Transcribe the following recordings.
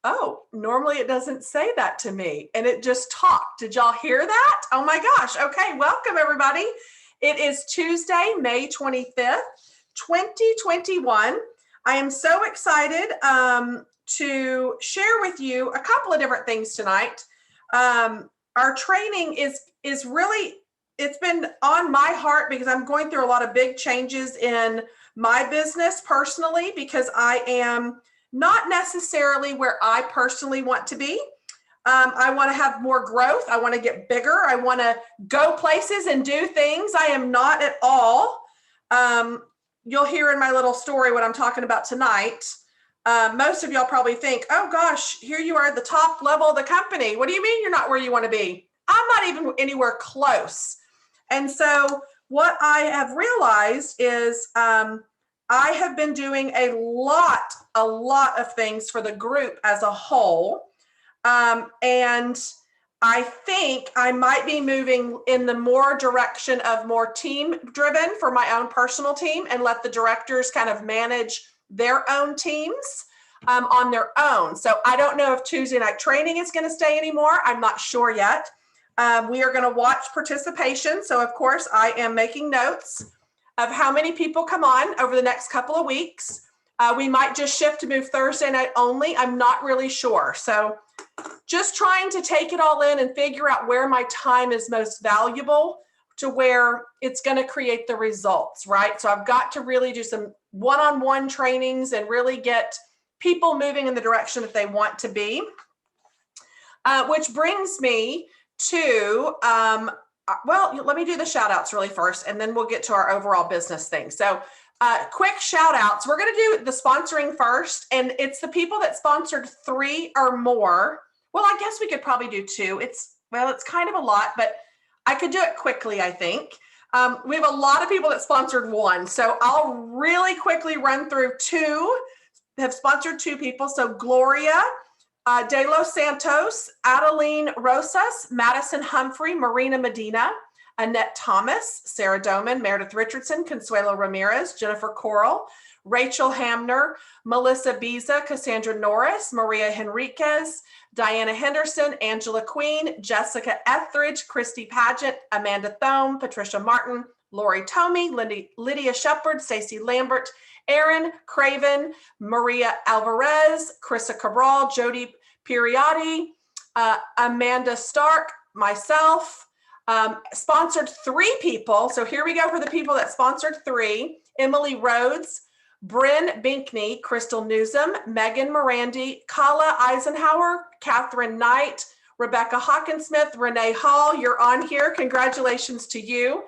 Oh, normally it doesn't say that to me, and it just talked. Did y'all hear that? Oh my gosh. Okay, welcome everybody. It is Tuesday, May 25th, 2021. I am so excited to share with you a couple of different things tonight. Our training is really, it's been on my heart because I'm going through a lot of big changes in my business personally, because I am not necessarily where I personally want to be. I want to have more growth. I want to get bigger. I want to go places and do things. I am not at all. You'll hear in my little story what I'm talking about tonight. Most of y'all probably think, oh gosh, here you are at the top level of the company. What do you mean you're not where you want to be? I'm not even anywhere close. And so what I have realized is I have been doing a lot of things for the group as a whole. And I think I might be moving in the more direction of more team driven for my own personal team, and let the directors kind of manage their own teams on their own. So I don't know if Tuesday night training is going to stay anymore. I'm not sure yet. We are going to watch participation. So of course I am making notes of how many people come on over the next couple of weeks. We might just shift to move Thursday night only. I'm not really sure. So just trying to take it all in and figure out where my time is most valuable to where it's going to create the results, right? So I've got to really do some one-on-one trainings and really get people moving in the direction that they want to be. Which brings me to, well, let me do the shout outs really first, and then we'll get to our overall business thing. So quick shout outs. We're going to do the sponsoring first, and it's the people that sponsored 3 or more. Well, I guess we could probably do 2. It's kind of a lot, but I could do it quickly, I think. We have a lot of people that sponsored 1. So I'll really quickly run through 2, have sponsored 2 people. So Gloria De Los Santos, Adeline Rosas, Madison Humphrey, Marina Medina, Annette Thomas, Sarah Doman, Meredith Richardson, Consuelo Ramirez, Jennifer Coral, Rachel Hamner, Melissa Biza, Cassandra Norris, Maria Henriquez, Diana Henderson, Angela Queen, Jessica Etheridge, Christy Pageant, Amanda Thome, Patricia Martin, Lori Tomey, Lydia Shepard, Stacey Lambert, Aaron Craven, Maria Alvarez, Krista Cabral, Jody Periotti, Amanda Stark, myself. Sponsored 3 people. So here we go for the people that sponsored 3. Emily Rhodes, Bryn Binkney, Crystal Newsom, Megan Morandi, Kala Eisenhower, Catherine Knight, Rebecca Hawkinsmith, Renee Hall. You're on here. Congratulations to you.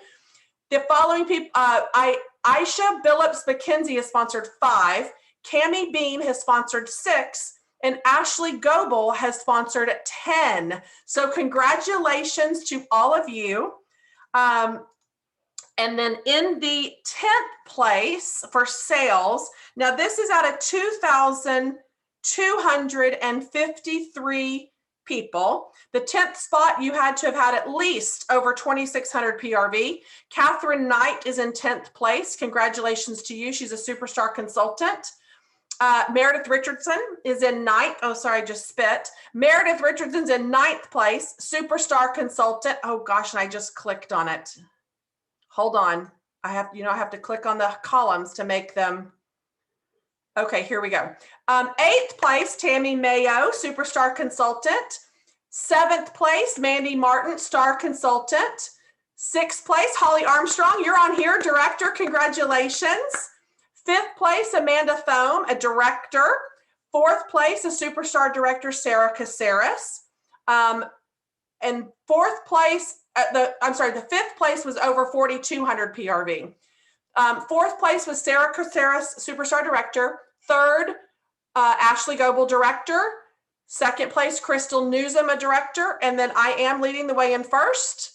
The following people, Aisha Billups McKenzie has sponsored 5. Cammie Beam has sponsored 6. And Ashley Goebel has sponsored 10. So congratulations to all of you. And then in the 10th place for sales, now this is out of 2,253 people. The 10th spot, you had to have had at least over 2,600 PRV. Catherine Knight is in 10th place. Congratulations to you. She's a superstar consultant. Meredith Richardson is in 9th. Oh, sorry, I just spit. Meredith Richardson's in 9th place, superstar consultant. Oh gosh, and I just clicked on it. Hold on. I have to click on the columns to make them. Okay, here we go. 8th place, Tammy Mayo, superstar consultant. 7th place, Mandy Martin, star consultant. 6th place, Holly Armstrong. You're on here, director. Congratulations. 5th place, Amanda Thome, a director. 4th place, a superstar director, Sarah Caceres. And 4th place, the 5th place was over 4,200 PRV. 4th place was Sarah Caceres, superstar director. 3rd, Ashley Goebel, director. 2nd place, Crystal Newsom, a director. And then I am leading the way in 1st.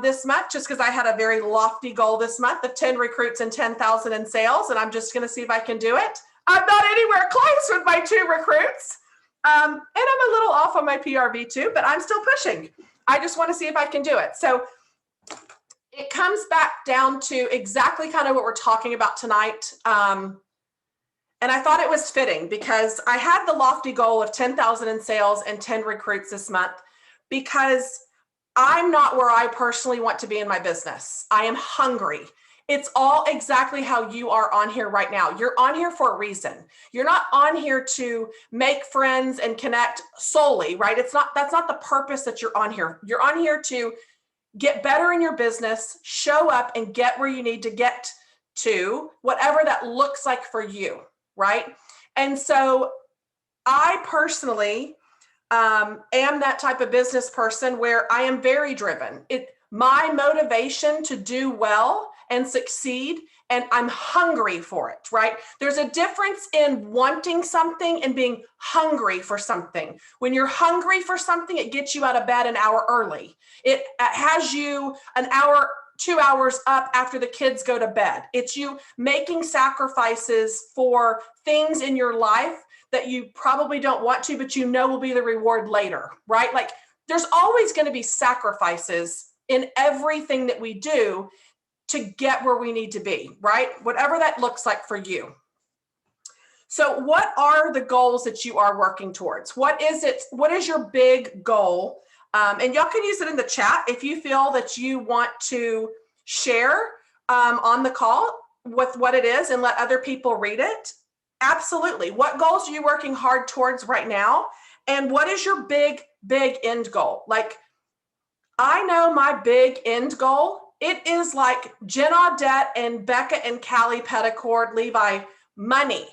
This month, just because I had a very lofty goal this month of 10 recruits and 10,000 in sales, and I'm just going to see if I can do it. I'm not anywhere close with my 2 recruits, and I'm a little off on my PRV too, but I'm still pushing. I just want to see if I can do it. So it comes back down to exactly kind of what we're talking about tonight. And I thought it was fitting because I had the lofty goal of 10,000 in sales and 10 recruits this month because I'm not where I personally want to be in my business. I am hungry. It's all exactly how you are on here right now. You're on here for a reason. You're not on here to make friends and connect solely, right? That's not the purpose that you're on here. You're on here to get better in your business, show up and get where you need to get to, whatever that looks like for you, right? And so I personally am that type of business person where I am very driven. My motivation to do well and succeed, and I'm hungry for it, right? There's a difference in wanting something and being hungry for something. When you're hungry for something, it gets you out of bed an hour early. It has you an hour, 2 hours up after the kids go to bed. It's you making sacrifices for things in your life that you probably don't want to, but you know will be the reward later, right? Like there's always going to be sacrifices in everything that we do to get where we need to be, right? Whatever that looks like for you. So what are the goals that you are working towards? What is it? What is your big goal? And y'all can use it in the chat if you feel that you want to share on the call with what it is and let other people read it. Absolutely. What goals are you working hard towards right now? And what is your big end goal? Like, I know my big end goal. It is like Jen Audette and Becca and Callie Petticord, Levi, money.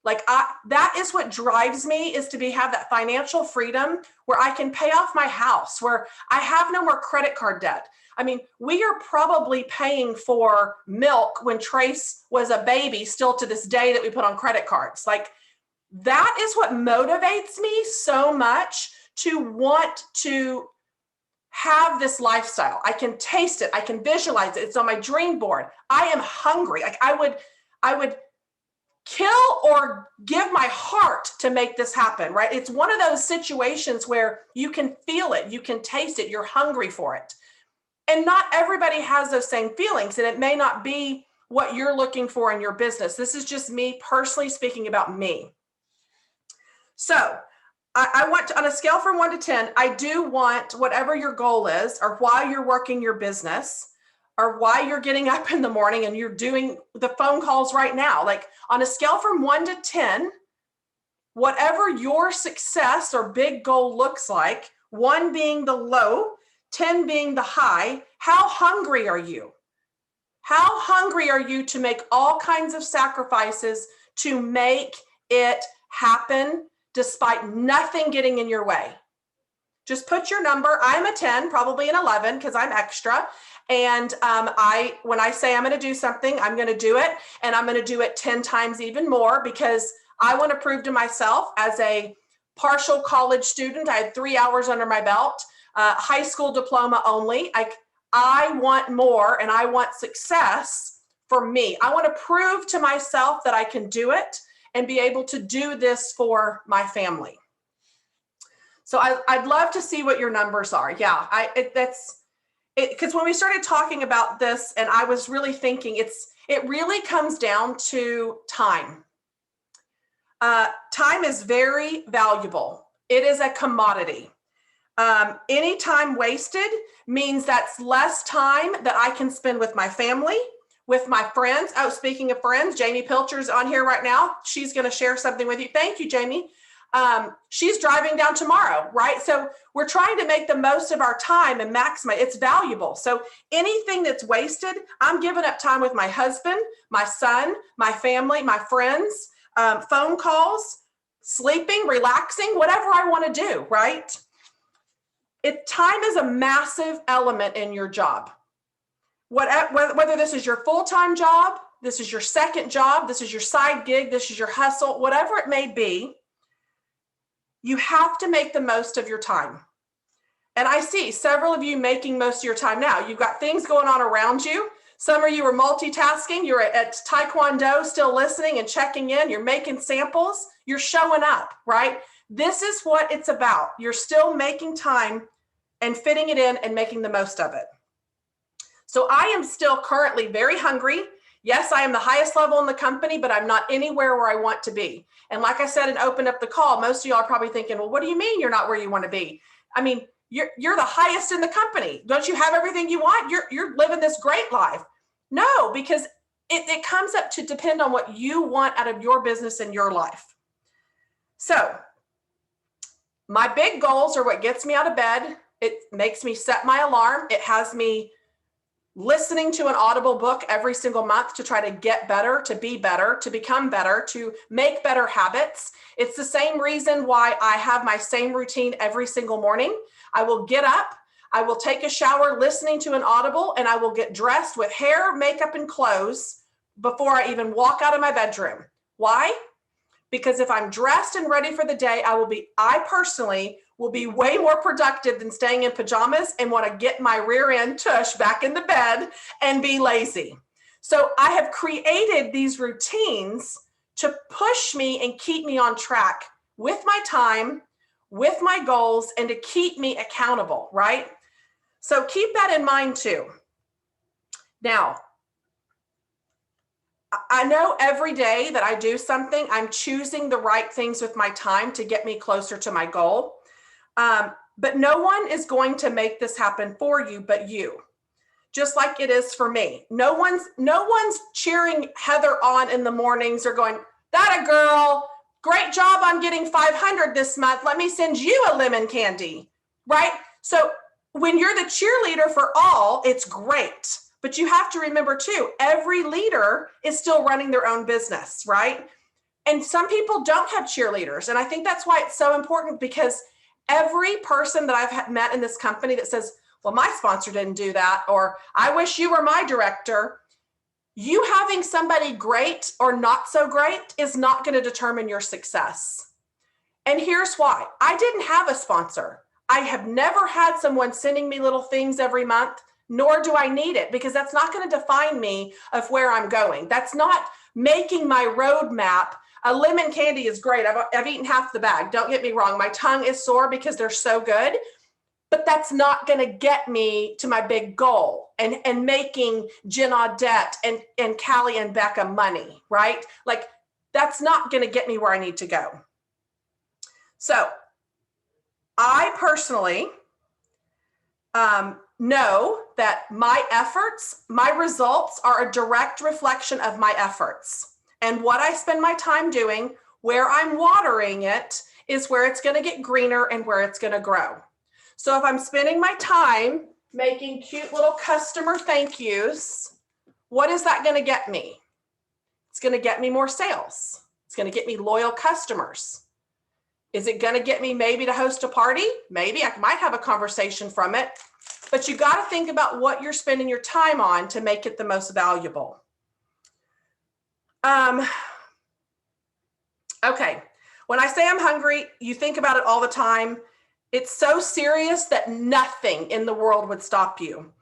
Like that is what drives me, is to have that financial freedom where I can pay off my house, where I have no more credit card debt. I mean, we are probably paying for milk when Trace was a baby still to this day that we put on credit cards. Like that is what motivates me so much to want to have this lifestyle. I can taste it. I can visualize it. It's on my dream board. I am hungry. Like I would kill or give my heart to make this happen, right? It's one of those situations where you can feel it, you can taste it, you're hungry for it. And not everybody has those same feelings, and it may not be what you're looking for in your business. This is just me personally speaking about me. So I want to, on a scale from 1 to 10, I do want whatever your goal is, or why you're working your business, or why you're getting up in the morning and you're doing the phone calls right now. Like on a scale from 1 to 10, whatever your success or big goal looks like, 1 being the low, 10 being the high, how hungry are you? How hungry are you to make all kinds of sacrifices to make it happen despite nothing getting in your way? Just put your number. I'm a 10, probably an 11 because I'm extra. And when I say I'm going to do something, I'm going to do it. And I'm going to do it 10 times even more because I want to prove to myself, as a partial college student, I had 3 hours under my belt, high school diploma only. I want more, and I want success for me. I want to prove to myself that I can do it and be able to do this for my family. So I'd love to see what your numbers are. Yeah, because when we started talking about this, and I was really thinking, it really comes down to time. Time is very valuable. It is a commodity. Any time wasted means that's less time that I can spend with my family, with my friends. Oh, speaking of friends, Jamie Pilcher's on here right now. She's going to share something with you. Thank you, Jamie. She's driving down tomorrow, right? So we're trying to make the most of our time and maximize. It's valuable. So anything that's wasted, I'm giving up time with my husband, my son, my family, my friends, phone calls, sleeping, relaxing, whatever I want to do, right? Time is a massive element in your job. Whether this is your full-time job, this is your second job, this is your side gig, this is your hustle, whatever it may be, you have to make the most of your time. And I see several of you making most of your time now. You've got things going on around you. Some of you are multitasking. You're at Taekwondo, still listening and checking in. You're making samples. You're showing up, right? This is what it's about. You're still making time and fitting it in and making the most of it. So I am still currently very hungry. Yes, I am the highest level in the company, but I'm not anywhere where I want to be. And like I said, and opened up the call, most of y'all are probably thinking, well, what do you mean you're not where you want to be? I mean, you're the highest in the company. Don't you have everything you want? You're living this great life. No, because it comes up to depend on what you want out of your business and your life. So my big goals are what gets me out of bed. It makes me set my alarm. It has me listening to an Audible book every single month to try to get better, to be better, to become better, to make better habits. It's the same reason why I have my same routine every single morning. I will get up, I will take a shower listening to an Audible, and I will get dressed with hair, makeup, and clothes before I even walk out of my bedroom. Why? Because if I'm dressed and ready for the day, I personally will be way more productive than staying in pajamas and want to get my rear end tush back in the bed and be lazy. So I have created these routines to push me and keep me on track with my time, with my goals, and to keep me accountable, right? So keep that in mind too. Now, I know every day that I do something, I'm choosing the right things with my time to get me closer to my goal. But no one is going to make this happen for you but you, just like it is for me. No one's cheering Heather on in the mornings or going, "That a girl, great job on getting 500 this month. Let me send you a lemon candy," right? So when you're the cheerleader for all, it's great. But you have to remember too, every leader is still running their own business, right? And some people don't have cheerleaders. And I think that's why it's so important, because every person that I've met in this company that says, well, my sponsor didn't do that, or I wish you were my director, you having somebody great or not so great is not going to determine your success. And here's why. I didn't have a sponsor. I have never had someone sending me little things every month, nor do I need it, because that's not going to define me of where I'm going. That's not making my roadmap. A lemon candy is great. I've eaten half the bag. Don't get me wrong. My tongue is sore because they're so good, but that's not going to get me to my big goal and making Jen Audette and Callie and Becca money, right? Like, that's not going to get me where I need to go. So I personally know that my efforts, my results are a direct reflection of my efforts. And what I spend my time doing, where I'm watering it, is where it's going to get greener and where it's going to grow. So if I'm spending my time making cute little customer thank yous, what is that going to get me? It's going to get me more sales. It's going to get me loyal customers. Is it going to get me maybe to host a party? Maybe I might have a conversation from it. But you got to think about what you're spending your time on to make it the most valuable. Okay, when I say I'm hungry, you think about it all the time. It's so serious that nothing in the world would stop you.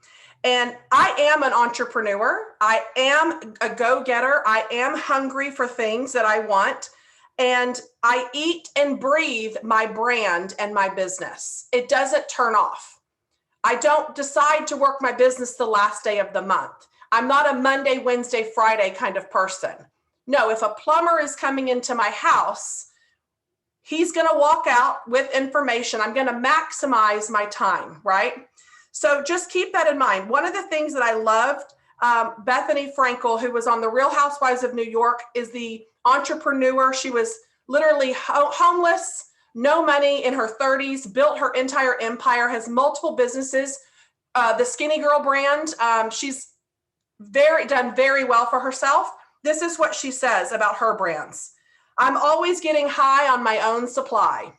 And I am an entrepreneur. I am a go-getter. I am hungry for things that I want. And I eat and breathe my brand and my business. It doesn't turn off. I don't decide to work my business the last day of the month. I'm not a Monday, Wednesday, Friday kind of person. No, if a plumber is coming into my house, he's going to walk out with information. I'm going to maximize my time, right? So just keep that in mind. One of the things that I loved, Bethany Frankel, who was on The Real Housewives of New York, is the entrepreneur. She was literally homeless, no money, in her 30s, built her entire empire, has multiple businesses. The Skinny Girl brand, she's done very well for herself. This is what she says about her brands. I'm always getting high on my own supply.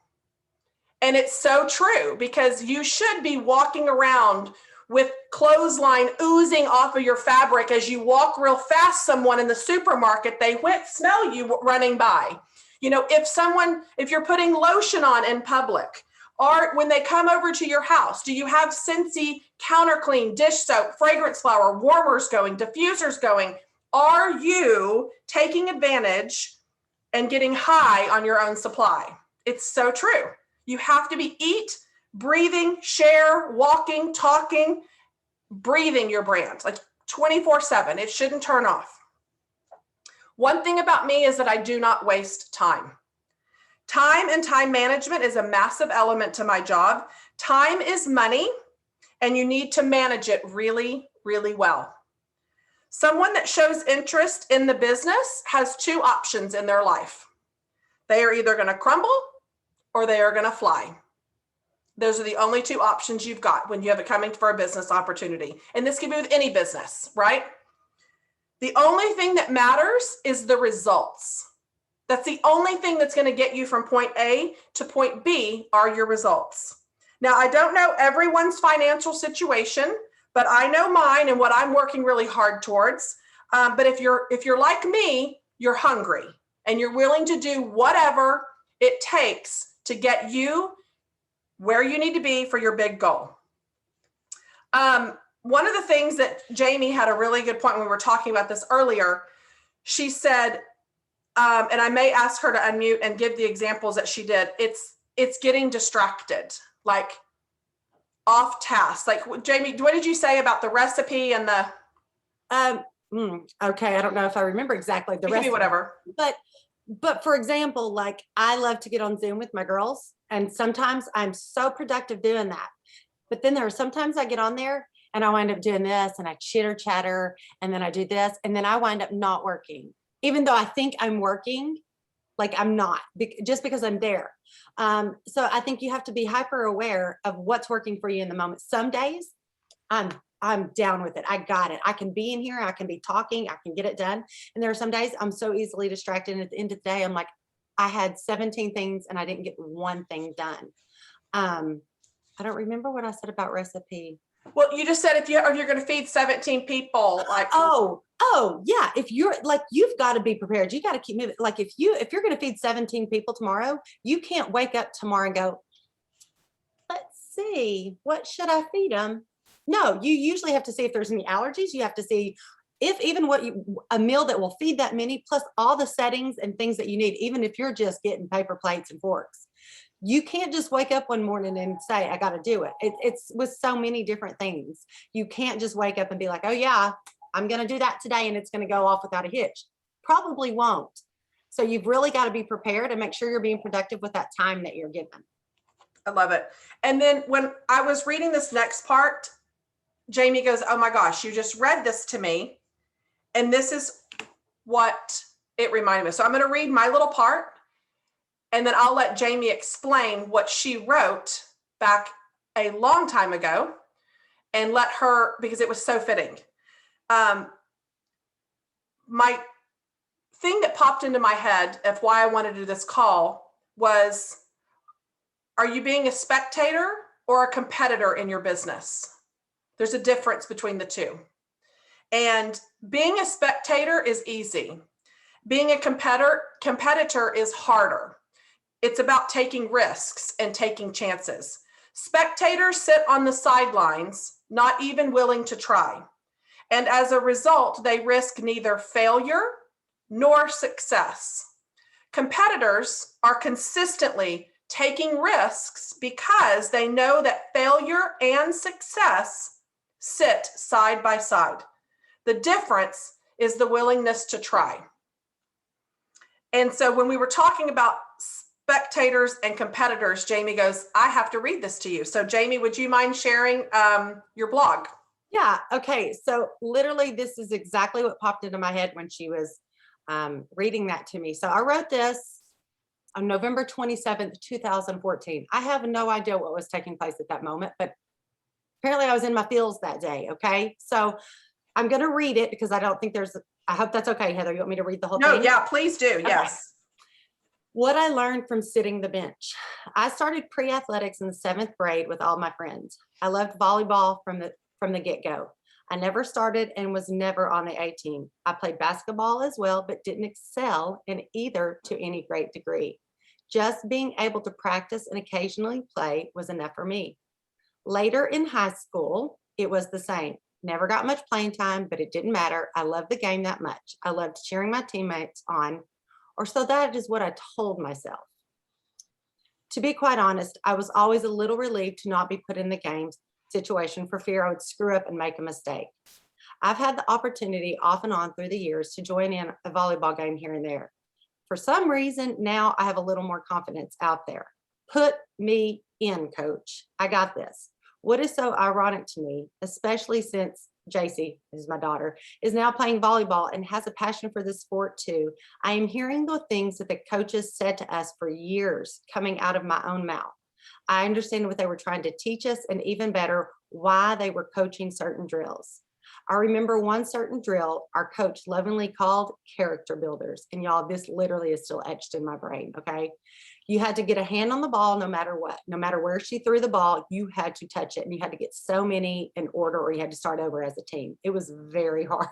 And it's so true, because you should be walking around with clothesline oozing off of your fabric as you walk real fast someone in the supermarket, they smell you running by. You know, if you're putting lotion on in public, or when they come over to your house, do you have Scentsy counter clean, dish soap, fragrance flower, warmers going, diffusers going? Are you taking advantage and getting high on your own supply? It's so true. You have to be breathing, share, walking, talking, breathing your brand like 24/7. It shouldn't turn off. One thing about me is that I do not waste time. Time and time management is a massive element to my job. Time is money, and you need to manage it really, really well. Someone that shows interest in the business has two options in their life. They are either going to crumble or they are going to fly. Those are the only two options you've got when you have it coming for a business opportunity. And this can be with any business, right? The only thing that matters is the results. That's the only thing that's going to get you from point A to point B are your results. Now, I don't know everyone's financial situation, but I know mine and what I'm working really hard towards. But if you're like me, you're hungry and you're willing to do whatever it takes to get you where you need to be for your big goal. One of the things that Jamie had a really good point when we were talking about this earlier, she said, and I may ask her to unmute and give the examples that she did. It's getting distracted, like off task. Like Jamie, what did you say about the recipe and the? Okay, I don't know if I remember exactly the recipe. Whatever. But for example, like I love to get on Zoom with my girls, and sometimes I'm so productive doing that. But then there are sometimes I get on there and I wind up doing this and I chitter chatter and then I do this and then I wind up not working. Even though I think I'm working, like I'm not, just because I'm there. So I think you have to be hyper aware of what's working for you in the moment. Some days I'm down with it. I got it. I can be in here. I can be talking. I can get it done. And there are some days I'm so easily distracted. And at the end of the day, I'm like, I had 17 things and I didn't get one thing done. I don't remember what I said about recipe. Well, you just said if you're going to feed 17 people, like oh yeah, if you're like, you've got to be prepared. You got to keep moving. Like if you're going to feed 17 people tomorrow, you can't wake up tomorrow and go, let's see, what should I feed them? No, you usually have to see if there's any allergies. You have to see if even a meal that will feed that many, plus all the settings and things that you need, even if you're just getting paper plates and forks. You can't just wake up one morning and say, I got to do it. It's with so many different things. You can't just wake up and be like, oh yeah, I'm going to do that today and it's going to go off without a hitch. Probably won't. So you've really got to be prepared and make sure you're being productive with that time that you're given. I love it. And then when I was reading this next part, Jamie goes, oh my gosh, you just read this to me. And this is what it reminded me of. So I'm going to read my little part. And then I'll let Jamie explain what she wrote back a long time ago and let her, because it was so fitting. My thing that popped into my head of why I wanted to do this call was, are you being a spectator or a competitor in your business? There's a difference between the two. And being a spectator is easy. Being a competitor is harder. It's about taking risks and taking chances. Spectators sit on the sidelines, not even willing to try. And as a result, they risk neither failure nor success. Competitors are consistently taking risks because they know that failure and success sit side by side. The difference is the willingness to try. And so when we were talking about spectators and competitors, Jamie goes, I have to read this to you. So Jamie, would you mind sharing your blog? Yeah. Okay. So literally this is exactly what popped into my head when she was reading that to me. So I wrote this on November 27th, 2014. I have no idea what was taking place at that moment, but apparently I was in my feels that day. Okay. So I'm going to read it because I don't think I hope that's okay, Heather. You want me to read the whole thing? No, yeah, please do. Okay. Yes. What I learned from sitting the bench. I started pre-athletics in the 7th grade with all my friends. I loved volleyball from the get-go. I never started and was never on the A team. I played basketball as well, but didn't excel in either to any great degree. Just being able to practice and occasionally play was enough for me. Later in high school, it was the same. Never got much playing time, but it didn't matter. I loved the game that much. I loved cheering my teammates on, or so that is what I told myself. To be quite honest, I was always a little relieved to not be put in the game situation for fear I would screw up and make a mistake. I've had the opportunity off and on through the years to join in a volleyball game here and there. For some reason, now I have a little more confidence out there. Put me in, coach. I got this. What is so ironic to me, especially since JC, is my daughter, is now playing volleyball and has a passion for the sport too. I am hearing the things that the coaches said to us for years coming out of my own mouth. I understand what they were trying to teach us, and even better, why they were coaching certain drills. I remember one certain drill our coach lovingly called character builders. And y'all, this literally is still etched in my brain, okay? You had to get a hand on the ball no matter what. No matter where she threw the ball, you had to touch it. And you had to get so many in order, or you had to start over as a team. It was very hard.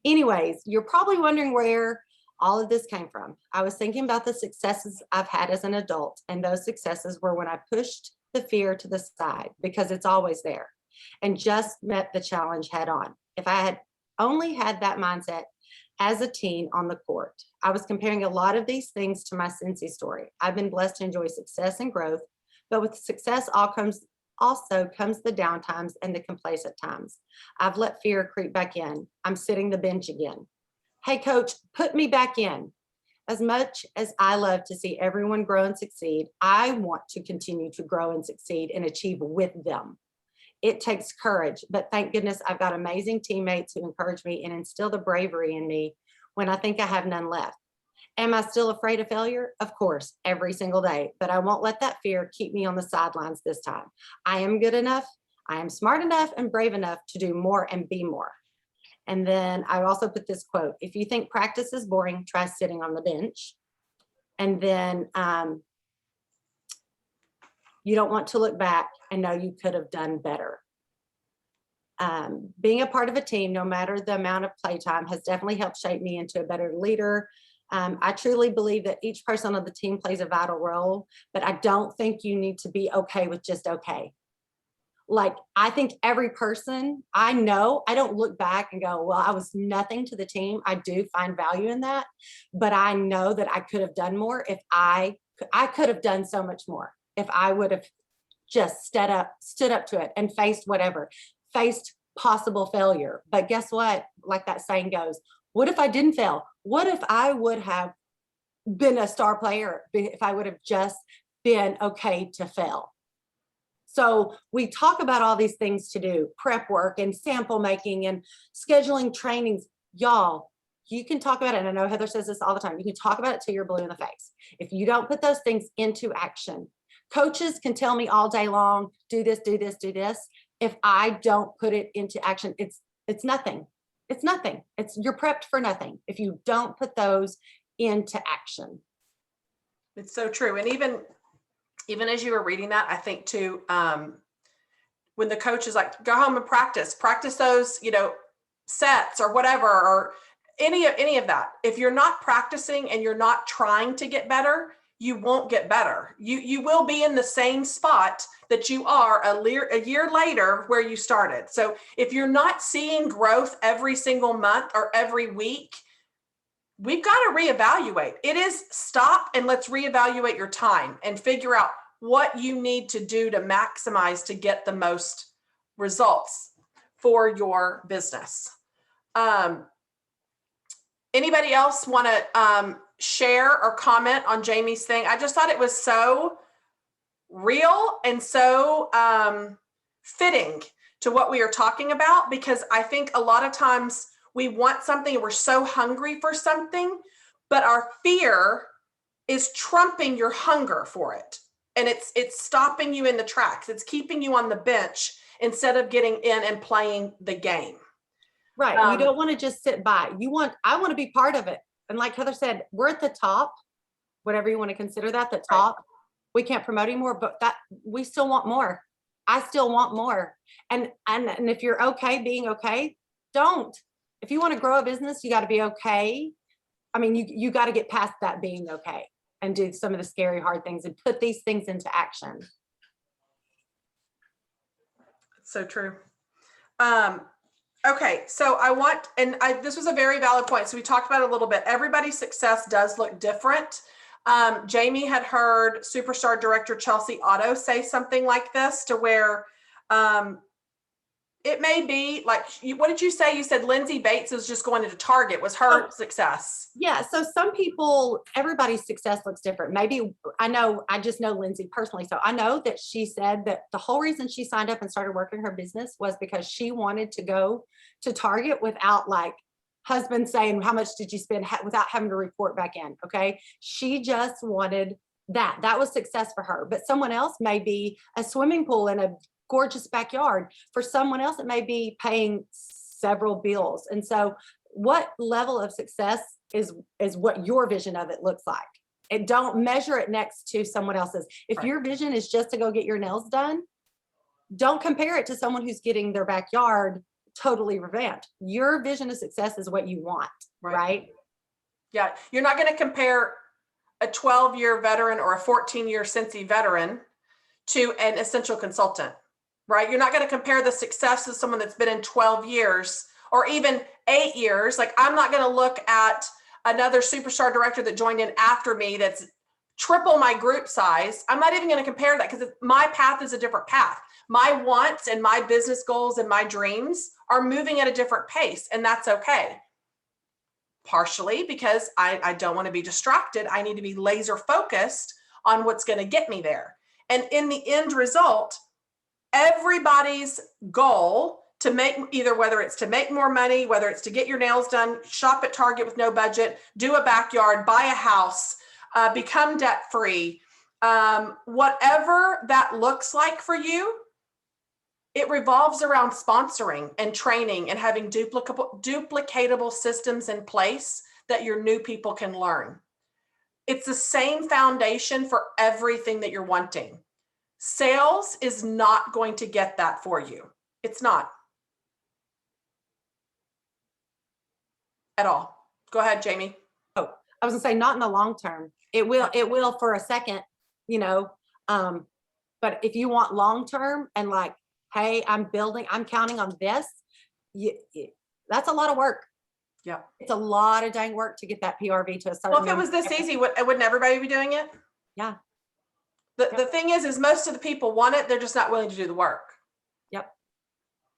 Anyways, you're probably wondering where all of this came from. I was thinking about the successes I've had as an adult, and those successes were when I pushed the fear to the side, because it's always there, and just met the challenge head on. If I had only had that mindset as a teen on the court, I was comparing a lot of these things to my Cincy story. I've been blessed to enjoy success and growth, but with success also comes the down times and the complacent times. I've let fear creep back in. I'm sitting the bench again. Hey, coach, put me back in. As much as I love to see everyone grow and succeed, I want to continue to grow and succeed and achieve with them. It takes courage, but thank goodness I've got amazing teammates who encourage me and instill the bravery in me when I think I have none left. Am I still afraid of failure? Of course, every single day, but I won't let that fear keep me on the sidelines this time. I am good enough, I am smart enough and brave enough to do more and be more. And then I also put this quote: if you think practice is boring, try sitting on the bench. And then you don't want to look back and know you could have done better. Being a part of a team, no matter the amount of playtime, has definitely helped shape me into a better leader. I truly believe that each person on the team plays a vital role, but I don't think you need to be okay with just okay. Like, I think every person, I know, I don't look back and go, well, I was nothing to the team. I do find value in that, but I know that I could have done more. If I could have done so much more if I would have just stood up to it and faced possible failure. But guess what? Like that saying goes, what if I didn't fail? What if I would have been a star player, if I would have just been okay to fail? So we talk about all these things to do, prep work and sample making and scheduling trainings. Y'all, you can talk about it. And I know Heather says this all the time. You can talk about it till you're blue in the face. If you don't put those things into action, coaches can tell me all day long, do this, do this, do this. If I don't put it into action, it's nothing. It's nothing. You're prepped for nothing if you don't put those into action. It's so true. And even as you were reading that, I think too, when the coach is like, go home and practice those, sets or whatever, or any of that. If you're not practicing and you're not trying to get better, you won't get better. You will be in the same spot that you are a year later where you started. So if you're not seeing growth every single month or every week, we've got to reevaluate. It is stop and let's reevaluate your time and figure out what you need to do to maximize to get the most results for your business. Anybody else want to share or comment on Jamie's thing? I just thought it was so real and so fitting to what we are talking about, because I think a lot of times we want something and we're so hungry for something, but our fear is trumping your hunger for it. And it's stopping you in the tracks. It's keeping you on the bench instead of getting in and playing the game. Right. You don't want to just sit by. I want to be part of it. And like Heather said, we're at the top, whatever you want to consider that, the top. Right. We can't promote anymore, but we still want more. I still want more. And if you're okay being okay, don't. If you want to grow a business, you got to be okay. I mean, you got to get past that being okay and do some of the scary, hard things and put these things into action. So true. Okay, so this was a very valid point. So we talked about it a little bit. Everybody's success does look different. Jamie had heard superstar director Chelsea Otto say something like this, to where It may be like, what did you say? You said Lindsay Bates was just going into Target was her success. Yeah. So some people, everybody's success looks different. Maybe I just know Lindsay personally. So I know that she said that the whole reason she signed up and started working her business was because she wanted to go to Target without like husband saying, how much did you spend, without having to report back in. Okay. She just wanted that. That was success for her. But someone else may be a swimming pool in a gorgeous backyard. For someone else, it may be paying several bills. And so what level of success is what your vision of it looks like. And don't measure it next to someone else's. If Right. your vision is just to go get your nails done, don't compare it to someone who's getting their backyard totally revamped. Your vision of success is what you want, right? Yeah. You're not going to compare a 12-year veteran or a 14-year Cincy veteran to an essential consultant, right? You're not going to compare the success of someone that's been in 12 years or even 8 years. Like, I'm not going to look at another superstar director that joined in after me that's triple my group size. I'm not even going to compare that because my path is a different path. My wants and my business goals and my dreams are moving at a different pace, and that's okay. Partially because I don't want to be distracted. I need to be laser focused on what's going to get me there. And in the end result, everybody's goal to make, either whether it's to make more money, whether it's to get your nails done, shop at Target with no budget, do a backyard, buy a house, become debt free, whatever that looks like for you, it revolves around sponsoring and training and having duplicatable systems in place that your new people can learn. It's the same foundation for everything that you're wanting. Sales is not going to get that for you. It's not. At all. Go ahead, Jamie. Oh, I was gonna say not in the long term. It will for a second, but if you want long term and like, hey, I'm counting on this, that's a lot of work. Yeah. It's a lot of dang work to get that PRV to a certain. Well, if it was this easy, wouldn't everybody be doing it? Yeah. The thing is most of the people want it, they're just not willing to do the work. Yep.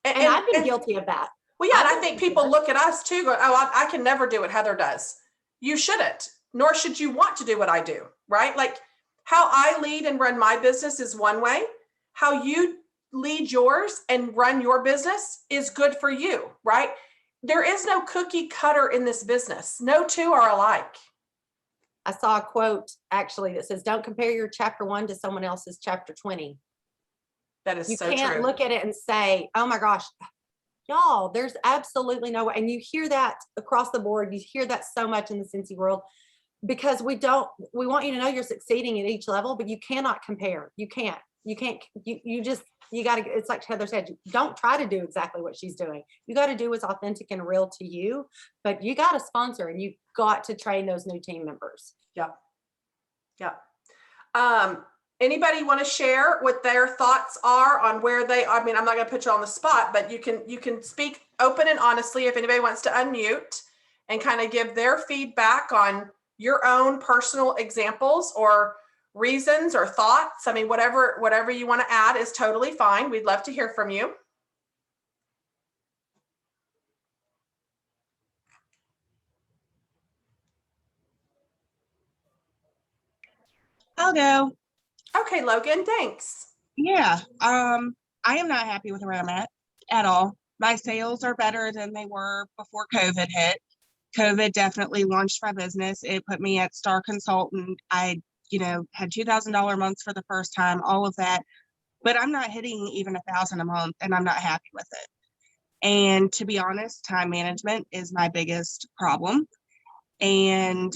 And I've been guilty of that. Well, yeah, and I think people look at us too, go, oh, I can never do what Heather does. You shouldn't, nor should you want to do what I do, right? Like, how I lead and run my business is one way. How you lead yours and run your business is good for you, right? There is no cookie cutter in this business. No two are alike. I saw a quote actually that says, don't compare your chapter 1 to someone else's chapter 20. That is so true. You can't look at it and say, oh my gosh, y'all, there's absolutely no way. And you hear that across the board. You hear that so much in the Cincy world because we want you to know you're succeeding at each level, but you cannot compare. You got to, it's like Heather said, don't try to do exactly what she's doing. You got to do what's authentic and real to you, but you got to sponsor and you got to train those new team members. Yeah. Yeah. Anybody want to share what their thoughts are on where I mean, I'm not going to put you on the spot, but you can speak open and honestly if anybody wants to unmute and kind of give their feedback on your own personal examples or reasons or thoughts. I mean, whatever you want to add is totally fine. We'd love to hear from you. I'll go. Okay, Logan, thanks. Yeah. I am not happy with where I'm at all. My sales are better than they were before COVID hit. COVID definitely launched my business. It put me at Star Consultant. I, had $2,000 months for the first time, all of that. But I'm not hitting even $1,000 a month and I'm not happy with it. And to be honest, time management is my biggest problem. And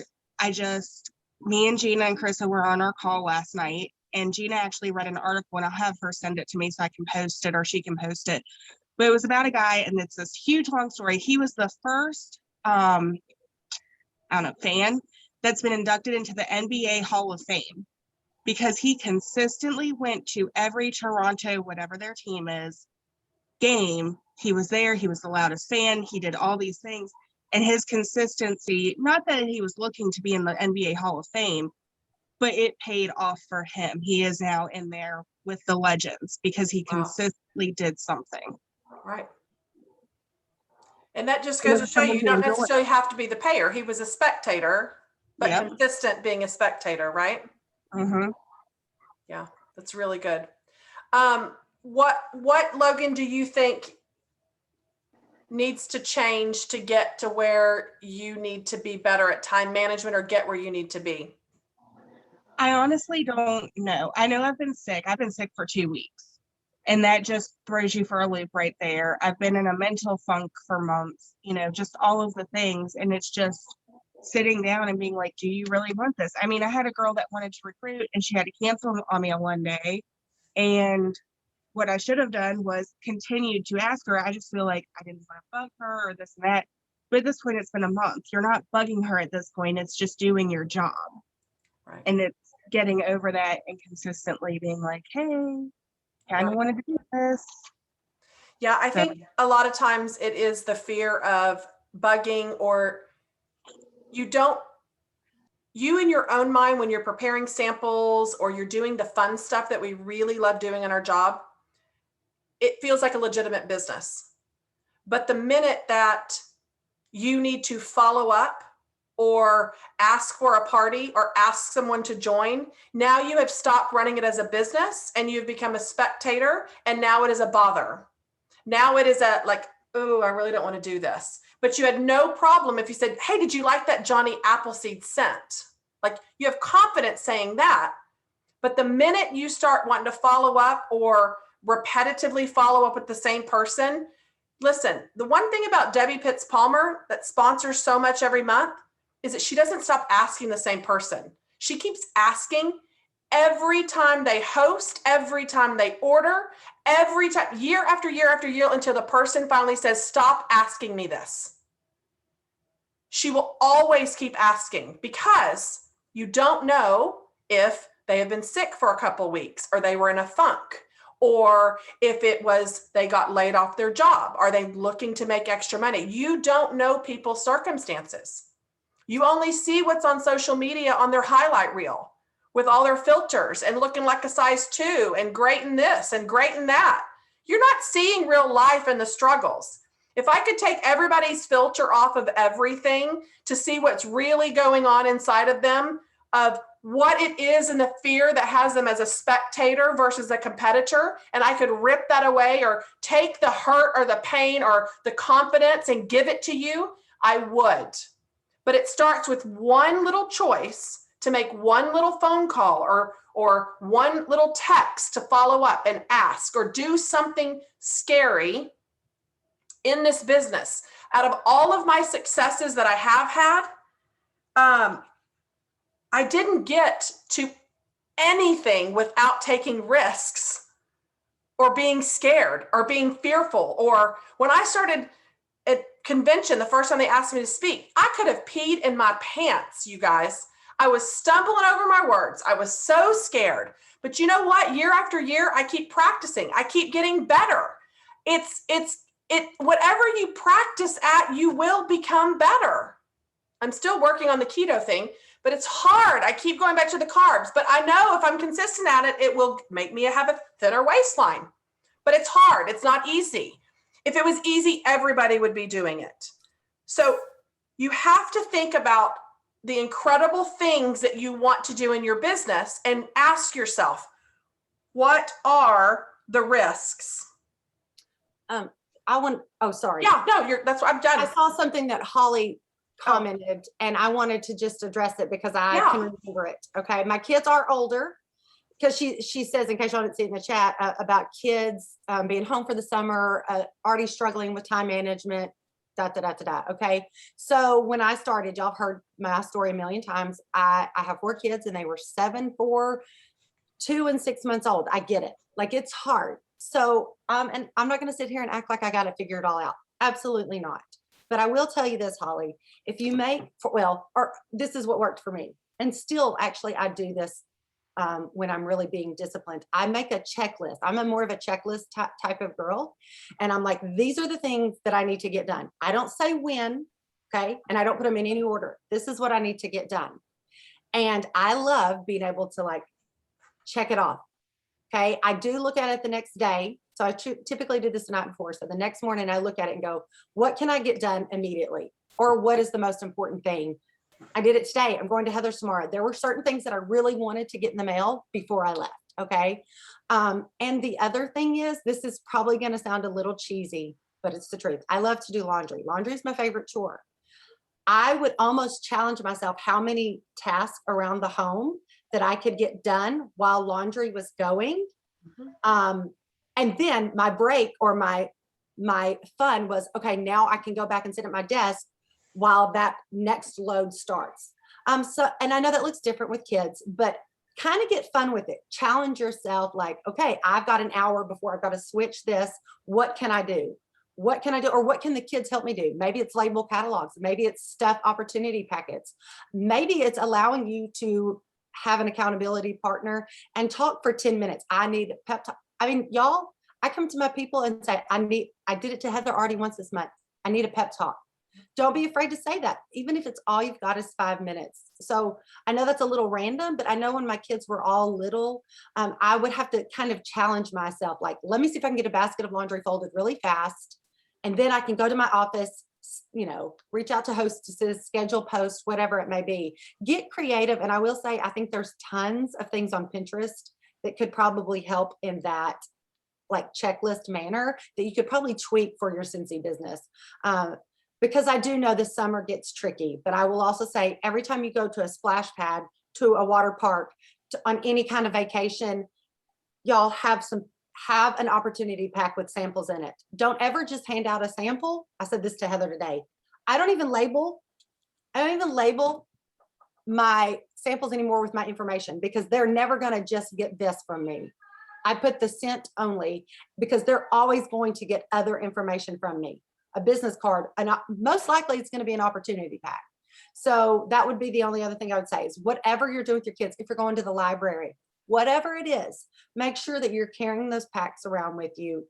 me and Gina and Krista were on our call last night, and Gina actually read an article, and I'll have her send it to me so I can post it or she can post it. But it was about a guy, and it's this huge long story. He was the first, fan that's been inducted into the NBA Hall of Fame because he consistently went to every Toronto, whatever their team is, game. He was there. He was the loudest fan. He did all these things. And his consistency, not that he was looking to be in the NBA Hall of Fame, but it paid off for him. He is now in there with the legends because he consistently did something. Right. And that just And goes it to was show you, someone you who don't enjoyed it. necessarily have to be the payer. He was a spectator, but Yep. consistent being a spectator, right? Mm-hmm. Yeah, that's really good. What Logan, do you think needs to change to get to where you need to be better at time management or get where you need to be? I honestly don't know. I know I've been sick. I've been sick for 2 weeks, and that just throws you for a loop right there. I've been in a mental funk for months, just all of the things. And it's just sitting down and being like, do you really want this? I mean, I had a girl that wanted to recruit and she had to cancel on me on one day. And what I should have done was continued to ask her. I just feel like I didn't want to bug her or this and that. But at this point, it's been a month. You're not bugging her at this point. It's just doing your job. Right. And it's getting over that and consistently being like, hey, kind of wanted to do this. Yeah, I think a lot of times it is the fear of bugging, or you in your own mind, when you're preparing samples or you're doing the fun stuff that we really love doing in our job, it feels like a legitimate business. But the minute that you need to follow up or ask for a party or ask someone to join, now you have stopped running it as a business and you've become a spectator, and now it is a bother. Now it is a like, oh, I really don't want to do this. But you had no problem if you said, hey, did you like that Johnny Appleseed scent? Like, you have confidence saying that. But the minute you start wanting to follow up or repetitively follow up with the same person, listen, the one thing about Debbie Pitts Palmer that sponsors so much every month is that she doesn't stop asking the same person. She keeps asking every time they host, every time they order, every time, year after year after year, until the person finally says, stop asking me this. She will always keep asking, because you don't know if they have been sick for a couple weeks, or they were in a funk, or if it was they got laid off their job. Are they looking to make extra money? You don't know people's circumstances. You only see what's on social media on their highlight reel with all their filters and looking like a size 2 and great in this and great in that. You're not seeing real life and the struggles. If I could take everybody's filter off of everything to see what's really going on inside of them, of what it is and the fear that has them as a spectator versus a competitor, and I could rip that away or take the hurt or the pain or the confidence and give it to you, I would. But it starts with one little choice to make one little phone call or one little text to follow up and ask, or do something scary in this business. Out of all of my successes that I have had, I didn't get to anything without taking risks or being scared or being fearful. Or when I started at convention, the first time they asked me to speak, I could have peed in my pants, you guys. I was stumbling over my words. I was so scared. But you know what? Year after year, I keep practicing. I keep getting better. Whatever you practice at, you will become better. I'm still working on the keto thing, but it's hard. I keep going back to the carbs, but I know if I'm consistent at it, it will make me have a thinner waistline. But it's hard. It's not easy. If it was easy, everybody would be doing it. So you have to think about the incredible things that you want to do in your business and ask yourself, what are the risks? Sorry. Yeah, no, that's what I'm done. I saw something that Holly commented, and I wanted to just address it because I can remember it. Okay. My kids are older, because she says, in case y'all didn't see it in the chat, about kids being home for the summer, already struggling with time management, Okay. So when I started, y'all heard my story a million times. I have 4 kids, and they were 7, 4, 2, and 6 months old. I get it. Like, it's hard. So, and I'm not going to sit here and act like I got to figure it all out. Absolutely not. But I will tell you this, Holly, if you this is what worked for me. And still, actually, I do this when I'm really being disciplined. I make a checklist. I'm more of a checklist type of girl. And I'm like, these are the things that I need to get done. I don't say when, okay? And I don't put them in any order. This is what I need to get done. And I love being able to check it off. Okay. I do look at it the next day So I typically do this the night before. So the next morning I look at it and go, what can I get done immediately? Or what is the most important thing? I did it today. I'm going to Heather's tomorrow. There were certain things that I really wanted to get in the mail before I left. Okay. And the other thing is, this is probably going to sound a little cheesy, but it's the truth. I love to do laundry. Laundry is my favorite chore. I would almost challenge myself how many tasks around the home that I could get done while laundry was going. And then my break or my fun was, okay, now I can go back and sit at my desk while that next load starts. And I know that looks different with kids, but kind of get fun with it. Challenge yourself like, okay, I've got an hour before I've got to switch this. What can I do? What can I do? Or what can the kids help me do? Maybe it's label catalogs. Maybe it's stuff opportunity packets. Maybe it's allowing you to have an accountability partner and talk for 10 minutes. I need a pep talk. I mean, y'all, I come to my people and say, I did it to Heather already once this month. I need a pep talk. Don't be afraid to say that, even if it's all you've got is 5 minutes. So I know that's a little random, but I know when my kids were all little, I would have to kind of challenge myself. Like, let me see if I can get a basket of laundry folded really fast. And then I can go to my office, reach out to hostesses, schedule posts, whatever it may be. Get creative. And I will say, I think there's tons of things on Pinterest that could probably help in that like checklist manner that you could probably tweak for your Scentsy business. Because I do know this summer gets tricky, but I will also say every time you go to a splash pad, to a water park, on any kind of vacation, y'all have an opportunity pack with samples in it. Don't ever just hand out a sample. I said this to Heather today. I don't even label my samples anymore with my information because they're never going to just get this from me. I put the scent only because they're always going to get other information from me. A business card, and most likely it's going to be an opportunity pack. So that would be the only other thing I would say is whatever you're doing with your kids, if you're going to the library, whatever it is, make sure that you're carrying those packs around with you,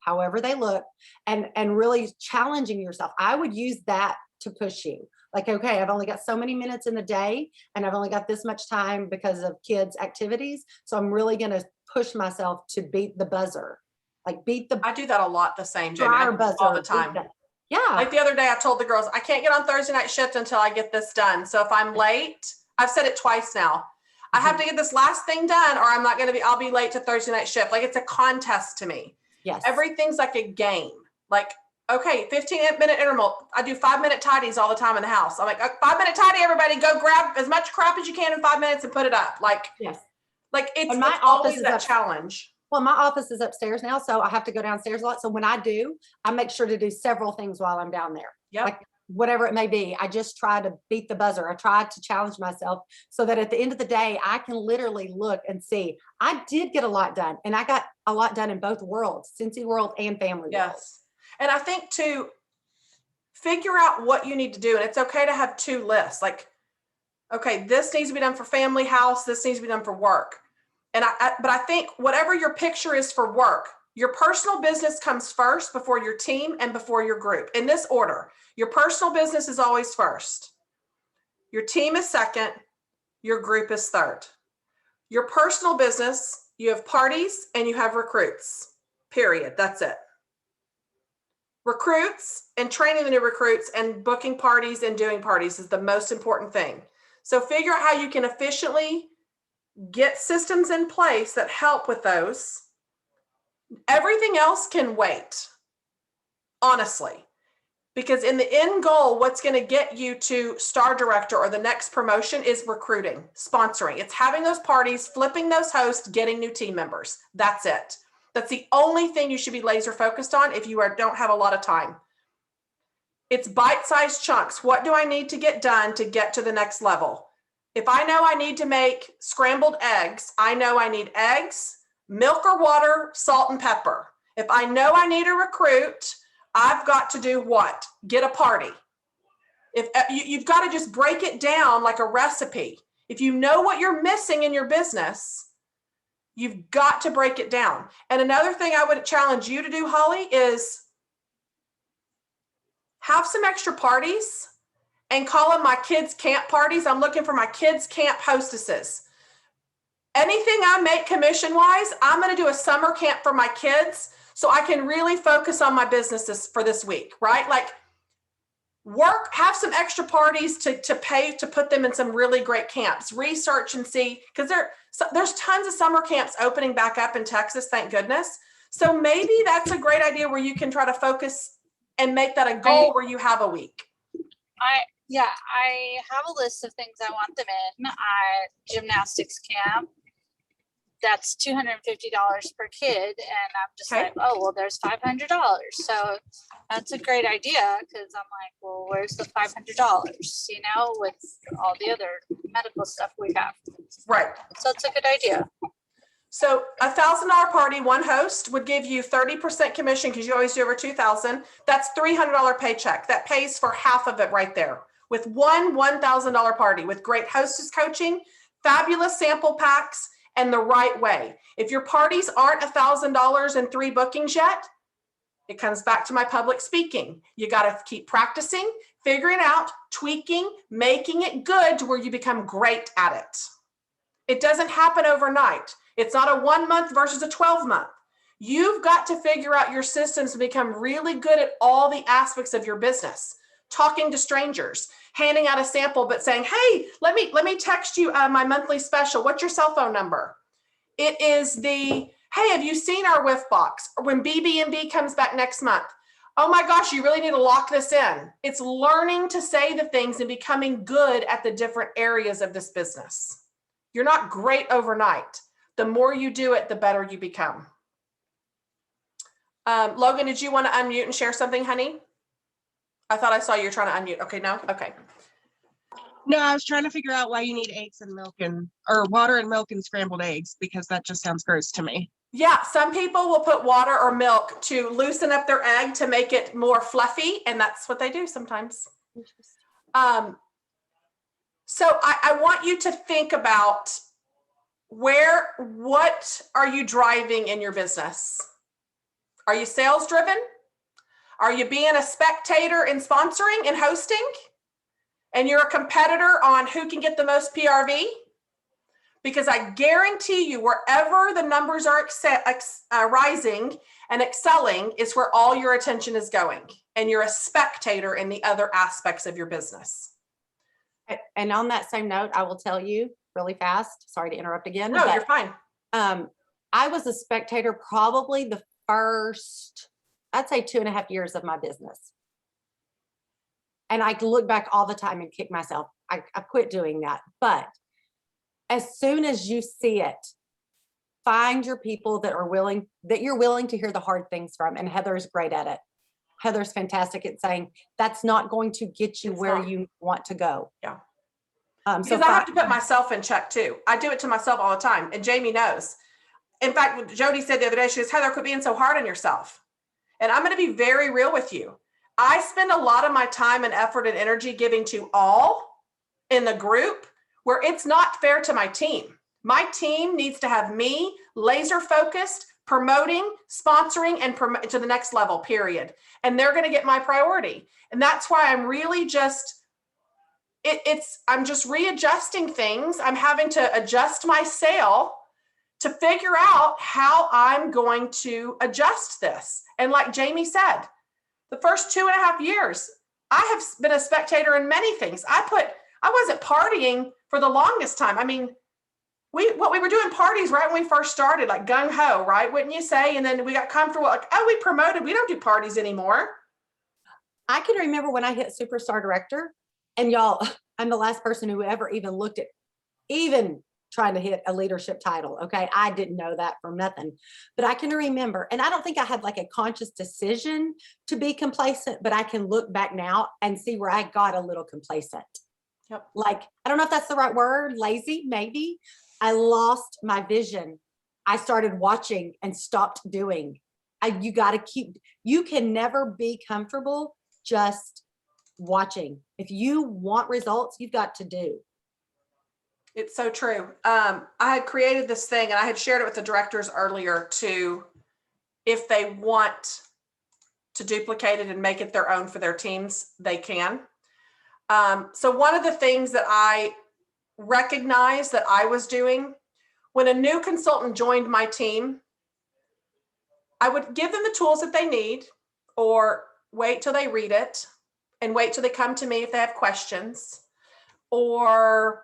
however they look, and really challenging yourself. I would use that to push you. Like, okay, I've only got so many minutes in the day and I've only got this much time because of kids' activities. So I'm really going to push myself to beat the buzzer. Like I do that a lot the same, Jamie. dryer buzzer all the time. Yeah. Like the other day, I told the girls, I can't get on Thursday night shift until I get this done. So if I'm late, I've said it twice now. I have to get this last thing done or I'll be late to Thursday night shift. Like it's a contest to me. Yes. Everything's like a game. Like, okay, 15-minute interval. I do 5-minute tidies all the time in the house. I'm like, 5-minute tidy, everybody, go grab as much crap as you can in 5 minutes and put it up. Like, yes. Like it's my it's office always is that challenge. Well, my office is upstairs now, so I have to go downstairs a lot. So when I do, I make sure to do several things while I'm down there. Yep. Like whatever it may be, I just try to beat the buzzer. I try to challenge myself so that at the end of the day, I can literally look and see, I did get a lot done. And I got a lot done in both worlds, Scentsy world and family world. Yes. And I think to figure out what you need to do, and it's okay to have 2 lists. Like, okay, this needs to be done for family, house, this needs to be done for work. But I think whatever your picture is for work, your personal business comes first before your team and before your group. In this order, your personal business is always first. Your team is second. Your group is third. Your personal business, you have parties and you have recruits, period. That's it. Recruits and training the new recruits and booking parties and doing parties is the most important thing. So figure out how you can efficiently get systems in place that help with those. Everything else can wait, honestly, because in the end goal, what's going to get you to star director or the next promotion is recruiting, sponsoring. It's having those parties, flipping those hosts, getting new team members. That's it. That's the only thing you should be laser focused on if you don't have a lot of time. It's bite-sized chunks. What do I need to get done to get to the next level? If I know I need to make scrambled eggs, I know I need eggs, milk or water, salt and pepper. If I know I need a recruit, I've got to do what? Get a party. If you've got to just break it down like a recipe. If you know what you're missing in your business, you've got to break it down. And another thing I would challenge you to do, Holly, is have some extra parties and call them my kids' camp parties. I'm looking for my kids' camp hostesses. anything I make commission wise, I'm going to do a summer camp for my kids so I can really focus on my businesses for this week, right? Like work, have some extra parties to pay to put them in some really great camps, research and see, because there's tons of summer camps opening back up in Texas, thank goodness. So maybe that's a great idea where you can try to focus and make that a goal where you have a week. I have a list of things I want them in. Gymnastics camp. That's $250 per kid. And I'm just like, oh, well, there's $500. So that's a great idea because I'm like, well, where's the $500, with all the other medical stuff we have. Right. So it's a good idea. So $1,000 party, one host would give you 30% commission because you always do over 2,000. That's $300 paycheck. That pays for half of it right there with one $1,000 party with great hostess coaching, fabulous sample packs, and the right way. If your parties aren't $1,000 and 3 bookings yet, it comes back to my public speaking. You got to keep practicing, figuring out, tweaking, making it good to where you become great at it. It doesn't happen overnight. It's not a 1 month versus a 12 month. You've got to figure out your systems and become really good at all the aspects of your business. Talking to strangers, handing out a sample, but saying, hey, let me text you my monthly special. What's your cell phone number? It is hey, have you seen our whiff box? Or when BB&B comes back next month, oh my gosh, you really need to lock this in. It's learning to say the things and becoming good at the different areas of this business. You're not great overnight. The more you do it, the better you become. Logan, did you want to unmute and share something, honey? I thought I saw you were trying to unmute. Okay, no? Okay. No, I was trying to figure out why you need eggs and milk or water and milk and scrambled eggs, because that just sounds gross to me. Yeah, some people will put water or milk to loosen up their egg to make it more fluffy, and that's what they do sometimes. So I want you to think about what are you driving in your business? Are you sales driven? Are you being a spectator in sponsoring and hosting? And you're a competitor on who can get the most PRV? Because I guarantee you, wherever the numbers are rising and excelling is where all your attention is going. And you're a spectator in the other aspects of your business. And on that same note, I will tell you really fast, sorry to interrupt again. No, you're fine. I was a spectator probably the first, I'd say 2.5 years of my business. And I look back all the time and kick myself. I quit doing that. But as soon as you see it, find your people that you're willing to hear the hard things from. And Heather's great at it. Heather's fantastic at saying that's not going to get you where you want to go. Yeah. Because I have to put myself in check too. I do it to myself all the time. And Jamie knows. In fact, Jody said the other day, she goes, Heather, quit being so hard on yourself. And I'm going to be very real with you. I spend a lot of my time and effort and energy giving to all in the group where it's not fair to my team. My team needs to have me laser focused, promoting, sponsoring, and to the next level, period. And they're going to get my priority. And that's why I'm really just, I'm just readjusting things. I'm having to adjust my sail to figure out how I'm going to adjust this. And like Jamie said, the first 2.5 years, I have been a spectator in many things. I wasn't partying for the longest time. I mean, we were doing parties right when we first started, like gung ho, right? Wouldn't you say? And then we got comfortable, like, oh, we promoted. We don't do parties anymore. I can remember when I hit superstar director, and y'all, I'm the last person who ever even looked at even trying to hit a leadership title. Okay. I didn't know that from nothing, but I can remember, and I don't think I had like a conscious decision to be complacent, but I can look back now and see where I got a little complacent. Yep. Like, I don't know if that's the right word, lazy, maybe. I lost my vision. I started watching and stopped doing. You can never be comfortable just watching. If you want results, you've got to do. It's so true. I had created this thing and I had shared it with the directors earlier if they want to duplicate it and make it their own for their teams, they can. So one of the things that I recognized that I was doing when a new consultant joined my team, I would give them the tools that they need, or wait till they read it and wait till they come to me if they have questions, or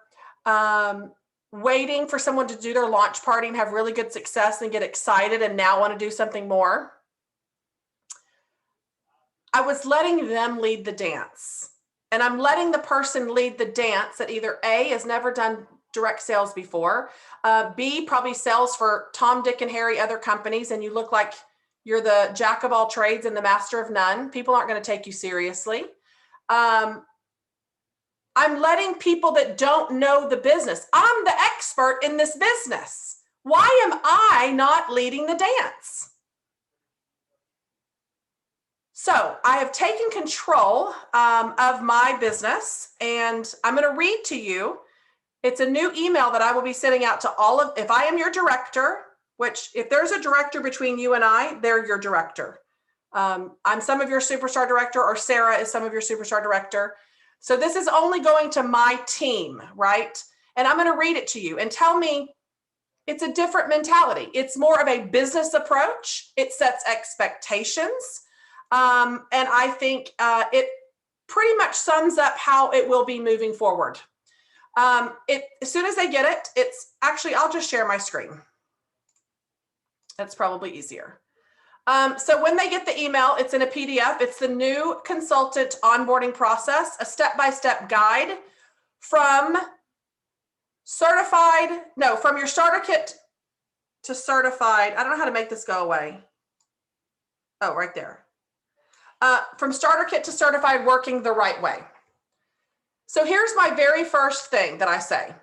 waiting for someone to do their launch party and have really good success and get excited and now want to do something more. I was letting them lead the dance. And I'm letting the person lead the dance that either A, has never done direct sales before, B, probably sells for Tom, Dick, and Harry other companies, and you look like you're the jack of all trades and the master of none. People aren't going to take you seriously. I'm letting people that don't know the business. I'm the expert in this business. Why am I not leading the dance? So I have taken control of my business, and I'm going to read to you. It's a new email that I will be sending out to all of, if I am your director, which if there's a director between you and I, they're your director. I'm some of your superstar director, or Sarah is some of your superstar director. So this is only going to my team, right? And I'm going to read it to you and tell me it's a different mentality. It's more of a business approach. It sets expectations. And I think it pretty much sums up how it will be moving forward. As soon as they get it, it's actually, I'll just share my screen. That's probably easier. So when they get the email, it's in a PDF. It's the new consultant onboarding process, a step-by-step guide from from your starter kit to certified. I don't know how to make this go away. Oh, right there. From starter kit to certified, working the right way. So here's my very first thing that I say.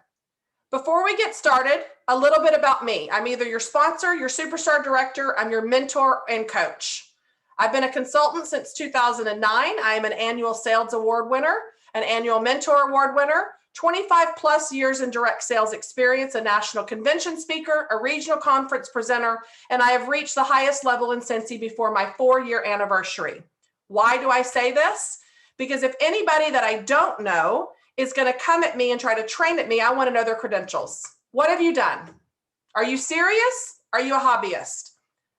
Before we get started, a little bit about me. I'm either your sponsor, your superstar director, I'm your mentor and coach. I've been a consultant since 2009. I am an annual sales award winner, an annual mentor award winner, 25 plus years in direct sales experience, a national convention speaker, a regional conference presenter, and I have reached the highest level in Cincy before my 4-year anniversary. Why do I say this? Because if anybody that I don't know is going to come at me and try to train at me, I want to know their credentials. What have you done? Are you serious? Are you a hobbyist?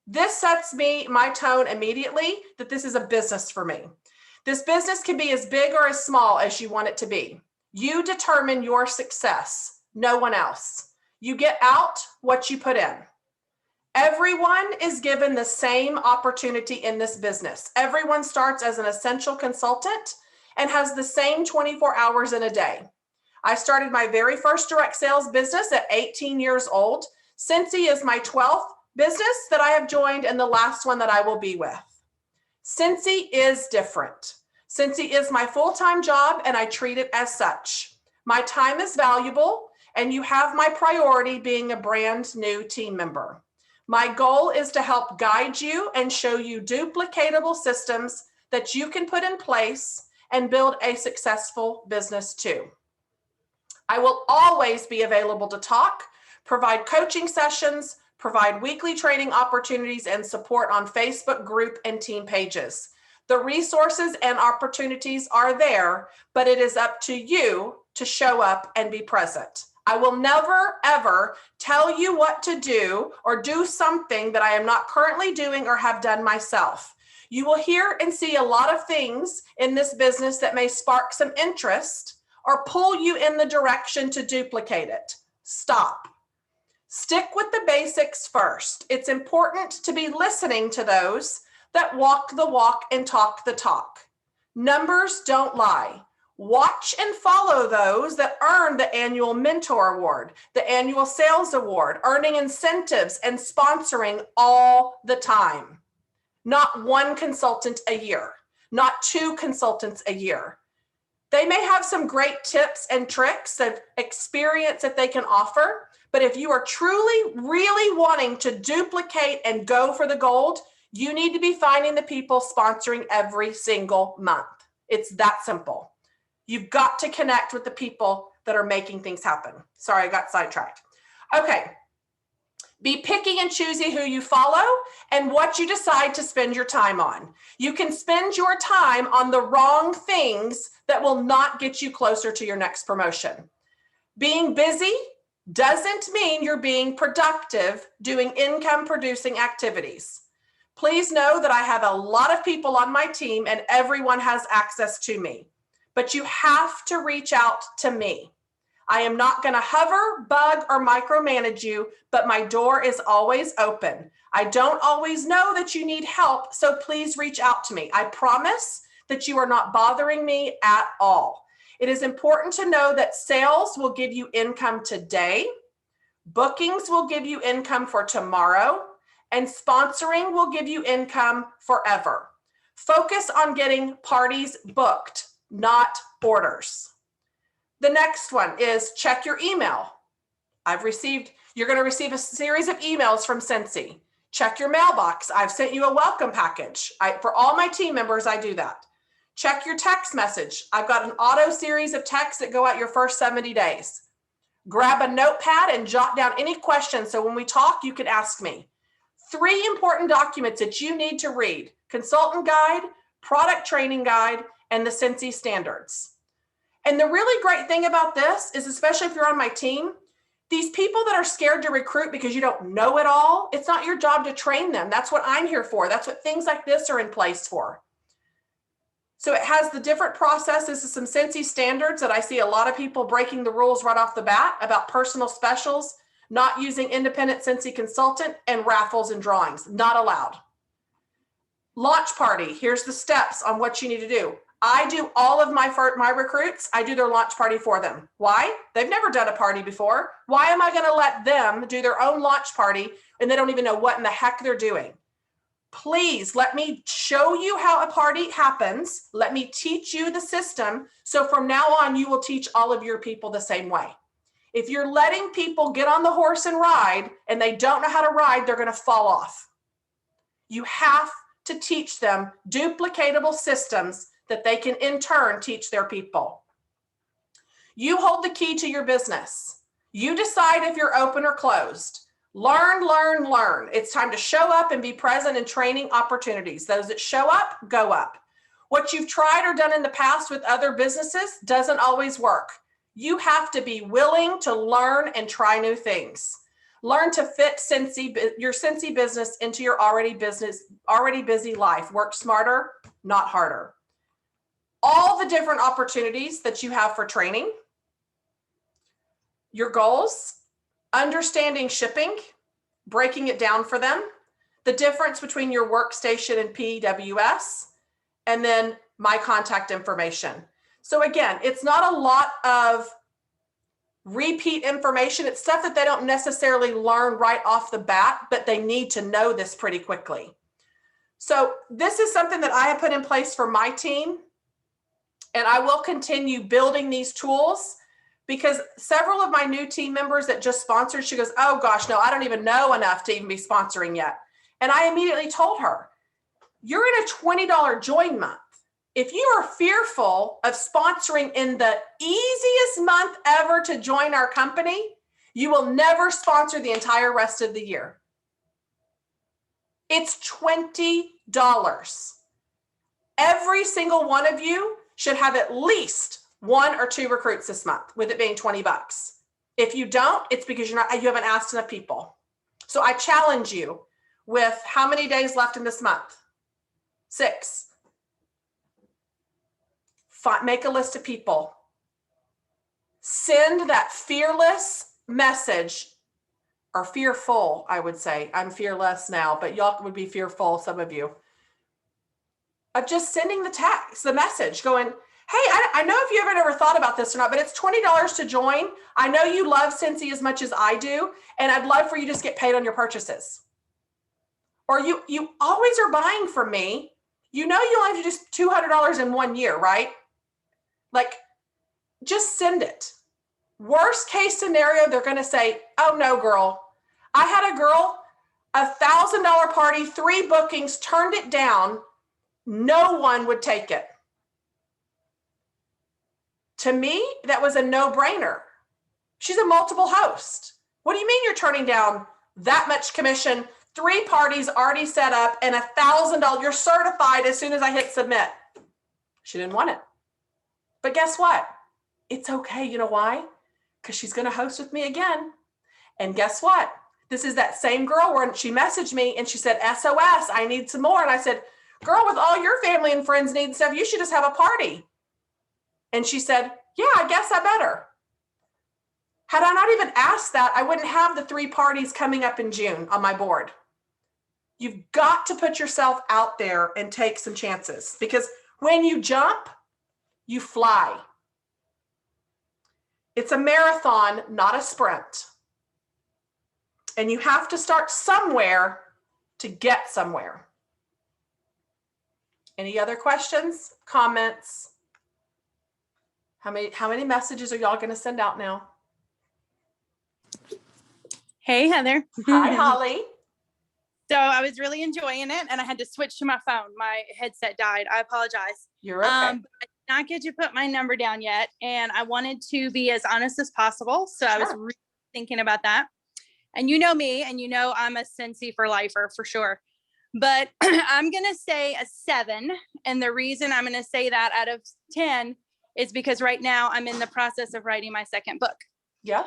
This sets my tone immediately that this is a business for me. This business can be as big or as small as you want it to be. You determine your success, no one else. You get out what you put in. Everyone is given the same opportunity in this business. Everyone starts as an essential consultant and has the same 24 hours in a day. I started my very first direct sales business at 18 years old. Cincy is my 12th business that I have joined and the last one that I will be with. Cincy is different. Cincy is my full-time job and I treat it as such. My time is valuable and you have my priority being a brand new team member. My goal is to help guide you and show you duplicatable systems that you can put in place and build a successful business too. I will always be available to talk, provide coaching sessions, provide weekly training opportunities, and support on Facebook group and team pages. The resources and opportunities are there, but it is up to you to show up and be present. I will never, ever tell you what to do or do something that I am not currently doing or have done myself. You will hear and see a lot of things in this business that may spark some interest or pull you in the direction to duplicate it. Stop. Stick with the basics first. It's important to be listening to those that walk the walk and talk the talk. Numbers don't lie. Watch and follow those that earn the annual mentor award, the annual sales award, earning incentives and sponsoring all the time. Not one consultant a year, not 2 consultants a year. They may have some great tips and tricks of experience that they can offer, but if you are truly, really wanting to duplicate and go for the gold, you need to be finding the people sponsoring every single month. It's that simple. You've got to connect with the people that are making things happen. Sorry, I got sidetracked. Okay. Be picky and choosy who you follow and what you decide to spend your time on. You can spend your time on the wrong things that will not get you closer to your next promotion. Being busy doesn't mean you're being productive doing income producing activities. Please know that I have a lot of people on my team and everyone has access to me, but you have to reach out to me. I am not going to hover, bug, or micromanage you, but my door is always open. I don't always know that you need help, so please reach out to me. I promise that you are not bothering me at all. It is important to know that sales will give you income today, bookings will give you income for tomorrow, and sponsoring will give you income forever. Focus on getting parties booked, not orders. The next one is check your email. You're going to receive a series of emails from Cincy. Check your mailbox. I've sent you a welcome package. For all my team members, I do that. Check your text message. I've got an auto series of texts that go out your first 70 days. Grab a notepad and jot down any questions so when we talk, you can ask me. 3 important documents that you need to read: consultant guide, product training guide, and the Cincy standards. And the really great thing about this is, especially if you're on my team, these people that are scared to recruit because you don't know it all, it's not your job to train them. That's what I'm here for. That's what things like this are in place for. So it has the different processes of some Cincy standards that I see a lot of people breaking the rules right off the bat about personal specials, not using independent Cincy consultant, and raffles and drawings, not allowed. Launch party, here's the steps on what you need to do. I do all of my recruits, I do their launch party for them. Why? They've never done a party before. Why am I going to let them do their own launch party and they don't even know what in the heck they're doing? Please let me show you how a party happens. Let me teach you the system. So from now on, you will teach all of your people the same way. If you're letting people get on the horse and ride and they don't know how to ride, they're going to fall off. You have to teach them duplicatable systems that they can in turn teach their people. You hold the key to your business. You decide if you're open or closed. Learn, learn, learn. It's time to show up and be present in training opportunities. Those that show up, go up. What you've tried or done in the past with other businesses doesn't always work. You have to be willing to learn and try new things. Learn to fit your Cincy business into your already busy life. Work smarter, not harder. All the different opportunities that you have for training, your goals, understanding shipping, breaking it down for them, the difference between your workstation and PWS, and then my contact information. So again, it's not a lot of repeat information. It's stuff that they don't necessarily learn right off the bat, but they need to know this pretty quickly. So this is something that I have put in place for my team, and I will continue building these tools because several of my new team members that just sponsored, she goes, oh gosh, no, I don't even know enough to even be sponsoring yet. And I immediately told her, you're in a $20 join month. If you are fearful of sponsoring in the easiest month ever to join our company, you will never sponsor the entire rest of the year. It's $20. Every single one of you should have at least 1 or 2 recruits this month, with it being $20. If you don't, it's because you haven't asked enough people. So I challenge you with how many days left in this month? 6. Make a list of people. Send that fearless message, or fearful, I would say. I'm fearless now, but y'all would be fearful, some of you, of just sending the text, the message going, hey, I know if you haven't ever thought about this or not, but it's $20 to join. I know you love Cincy as much as I do, and I'd love for you to just get paid on your purchases. Or you always are buying from me. You know you only have to do $200 in 1 year, right? Like, just send it. Worst case scenario, they're going to say, oh no, girl. I had a girl, $1,000 party, 3 bookings, turned it down. No one would take it. To me, that was a no-brainer. She's a multiple host. What do you mean you're turning down that much commission, 3 parties already set up, and $1,000? You're certified as soon as I hit submit. She didn't want it. But guess what? It's okay. You know why? because she's going to host with me again. And guess what? This is that same girl where she messaged me and she said, SOS, I need some more. And I said, girl, with all your family and friends need stuff, you should just have a party. And she said, yeah, I guess I better. Had I not even asked that, I wouldn't have the 3 parties coming up in June on my board. You've got to put yourself out there and take some chances, because when you jump, you fly. It's a marathon, not a sprint. And you have to start somewhere to get somewhere. Any other questions, comments? How many messages are y'all going to send out now? Hey, Heather. Hi, Holly. So I was really enjoying it and I had to switch to my phone. My headset died. I apologize. You're okay. But I did not get to put my number down yet. And I wanted to be as honest as possible. So I was Sure. really thinking about that. And you know me, and you know I'm a Cincy for lifer for sure. But I'm going to say a 7. And the reason I'm going to say that out of 10 is because right now I'm in the process of writing my 2nd book. Yeah.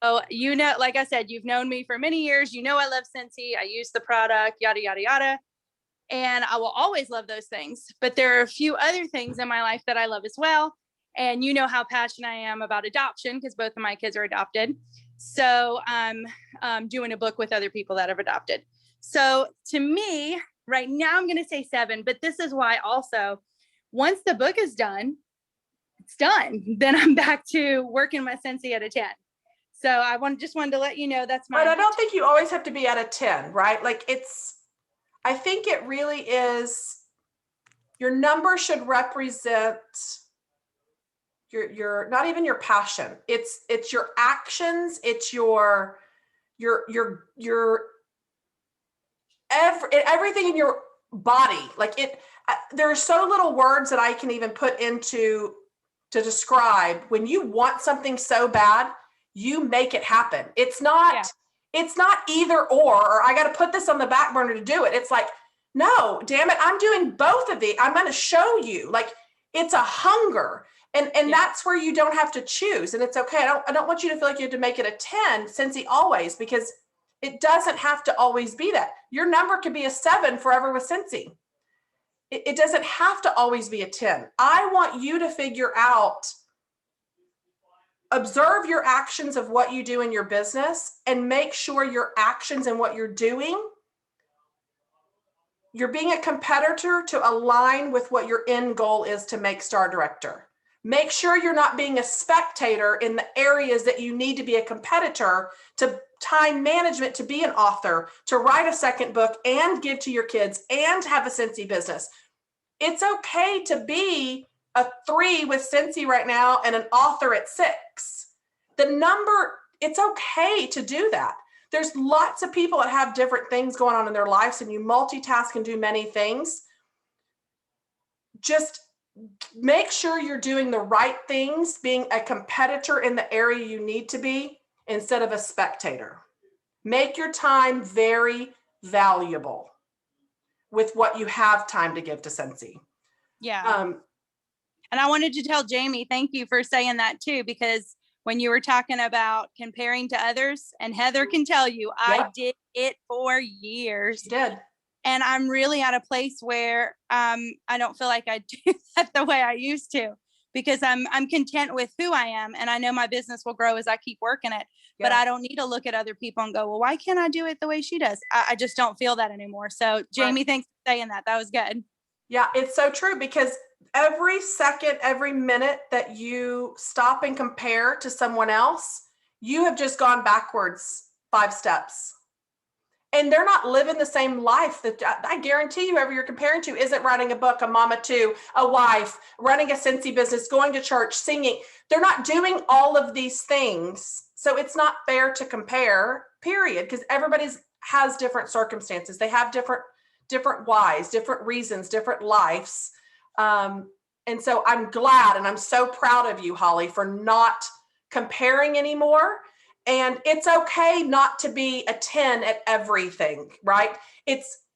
Oh, you know, like I said, you've known me for many years. You know, I love Scentsy. I use the product, yada, yada, yada. And I will always love those things. But there are a few other things in my life that I love as well. And you know how passionate I am about adoption because both of my kids are adopted. So I'm doing a book with other people that have adopted. So to me, right now, I'm going to say 7. But this is why also, once the book is done, it's done. Then I'm back to working my Scentsy at a 10. So I just wanted to let you know that's my. But I don't think you always have to be at a 10, right? Like I think it really is, your number should represent your not even your passion. It's your actions. It's your everything in your body. Like there are so little words that I can even put into to describe when you want something so bad. You make it happen. It's not either or I got to put this on the back burner to do it. It's like, no, damn it. I'm doing both of these. I'm going to show you. Like, it's a hunger. And that's where you don't have to choose. And it's okay. I don't want you to feel like you have to make it a 10, Scentsy always, because it doesn't have to always be that. Your number could be a 7 forever with Scentsy. It doesn't have to always be a 10. I want you to figure out, observe your actions of what you do in your business and make sure your actions and what you're doing, you're being a competitor to align with what your end goal is to make Star Director. Make sure you're not being a spectator in the areas that you need to be a competitor, to time management, to be an author, to write a 2nd book and give to your kids and have a Scentsy business. It's okay to be a 3 with Scentsy right now and an author at 6. The number, it's okay to do that. There's lots of people that have different things going on in their lives, and you multitask and do many things. Just make sure you're doing the right things, being a competitor in the area you need to be instead of a spectator. Make your time very valuable with what you have time to give to Scentsy. Yeah. And I wanted to tell Jamie, thank you for saying that too, because when you were talking about comparing to others, and Heather can tell you, I did it for years. You did. And I'm really at a place where I don't feel like I do that the way I used to, because I'm content with who I am. And I know my business will grow as I keep working it, but I don't need to look at other people and go, well, why can't I do it the way she does? I just don't feel that anymore. So Jamie, thanks for saying that. That was good. Yeah, it's so true, because every second, every minute that you stop and compare to someone else, you have just gone backwards 5 steps. And they're not living the same life that I guarantee you, whoever you're comparing to isn't writing a book, a mama too, a wife, running a Scentsy business, going to church, singing. They're not doing all of these things. So it's not fair to compare, period, because everybody has different circumstances. They have different whys, different reasons, different lives. And so I'm glad and I'm so proud of you, Holly, for not comparing anymore. And it's okay not to be a 10 at everything, right?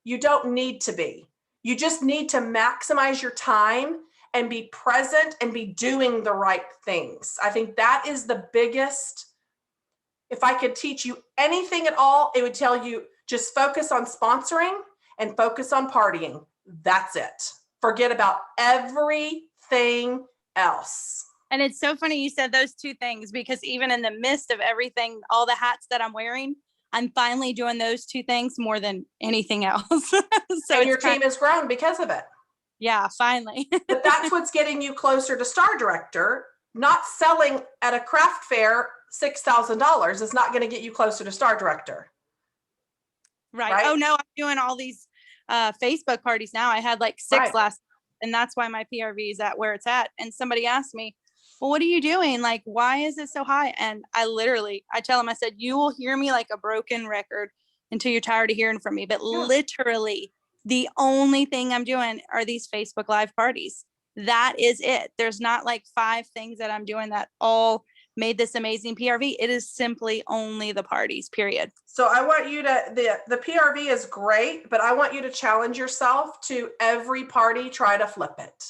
You don't need to be. You just need to maximize your time and be present and be doing the right things. I think that is the biggest. If I could teach you anything at all, it would tell you just focus on sponsoring and focus on partying. That's it. Forget about everything else. And it's so funny you said those two things, because even in the midst of everything, all the hats that I'm wearing, I'm finally doing those two things more than anything else. So and your team has grown because of it. Yeah, finally. But that's what's getting you closer to Star Director. Not selling at a craft fair $6,000 is not going to get you closer to Star Director. Right. Oh no, I'm doing all these Facebook parties now. I had like 6 last, and that's why my PRV is at where it's at. And somebody asked me, well, what are you doing? Like, why is it so high? And I tell them, I said, you will hear me like a broken record until you're tired of hearing from me. But literally the only thing I'm doing are these Facebook Live parties. That is it. There's not like 5 things that I'm doing that all made this amazing PRV. It is simply only the parties, period. So I want you to, the PRV is great, but I want you to challenge yourself to every party, try to flip it.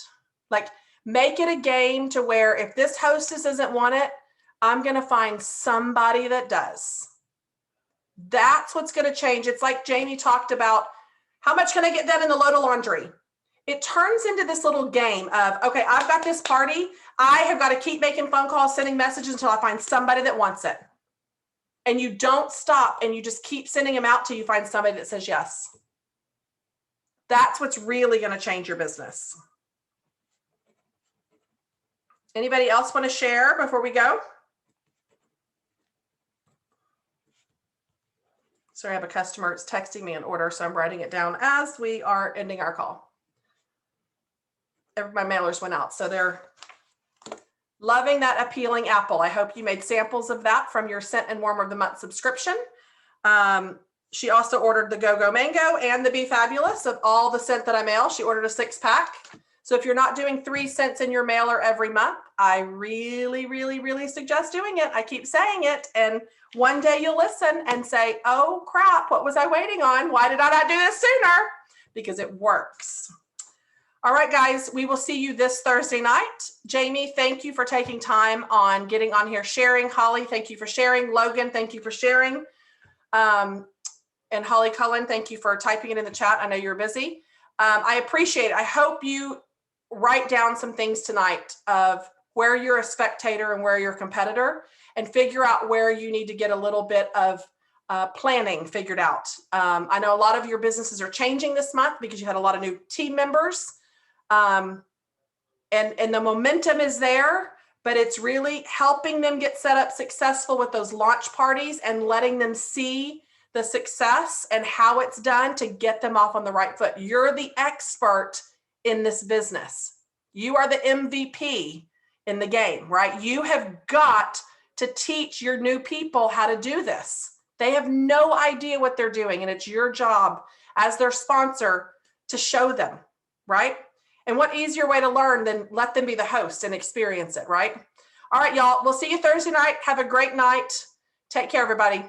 Like, make it a game to where if this hostess doesn't want it, I'm going to find somebody that does. That's what's going to change. It's like Jamie talked about, how much can I get done in the load of laundry? It turns into this little game of, okay, I've got this party. I have got to keep making phone calls, sending messages until I find somebody that wants it. And you don't stop, and you just keep sending them out till you find somebody that says yes. That's what's really going to change your business. Anybody else want to share before we go? Sorry, I have a customer. It's texting me an order, so I'm writing it down as we are ending our call. My mailers went out, so they're loving that appealing apple. I hope you made samples of that from your Scent and Warmer of the Month subscription. She also ordered the Go-Go Mango and the Be Fabulous of all the scent that I mail. She ordered a 6-pack. So if you're not doing 3 scents in your mailer every month, I really, really, really suggest doing it. I keep saying it. And one day you'll listen and say, oh crap, what was I waiting on? Why did I not do this sooner? Because it works. All right, guys, we will see you this Thursday night. Jamie, thank you for taking time on getting on here, sharing. Holly, thank you for sharing. Logan, thank you for sharing. And Holly Cullen, thank you for typing it in the chat. I know you're busy. I appreciate it. I hope you write down some things tonight of where you're a spectator and where you're a competitor, and figure out where you need to get a little bit of planning figured out. I know a lot of your businesses are changing this month because you had a lot of new team members. And the momentum is there, but it's really helping them get set up successful with those launch parties and letting them see the success and how it's done to get them off on the right foot. You're the expert in this business. You are the MVP in the game, right? You have got to teach your new people how to do this. They have no idea what they're doing, and it's your job as their sponsor to show them, right? And what easier way to learn than let them be the host and experience it, right? All right, y'all, we'll see you Thursday night. Have a great night. Take care, everybody.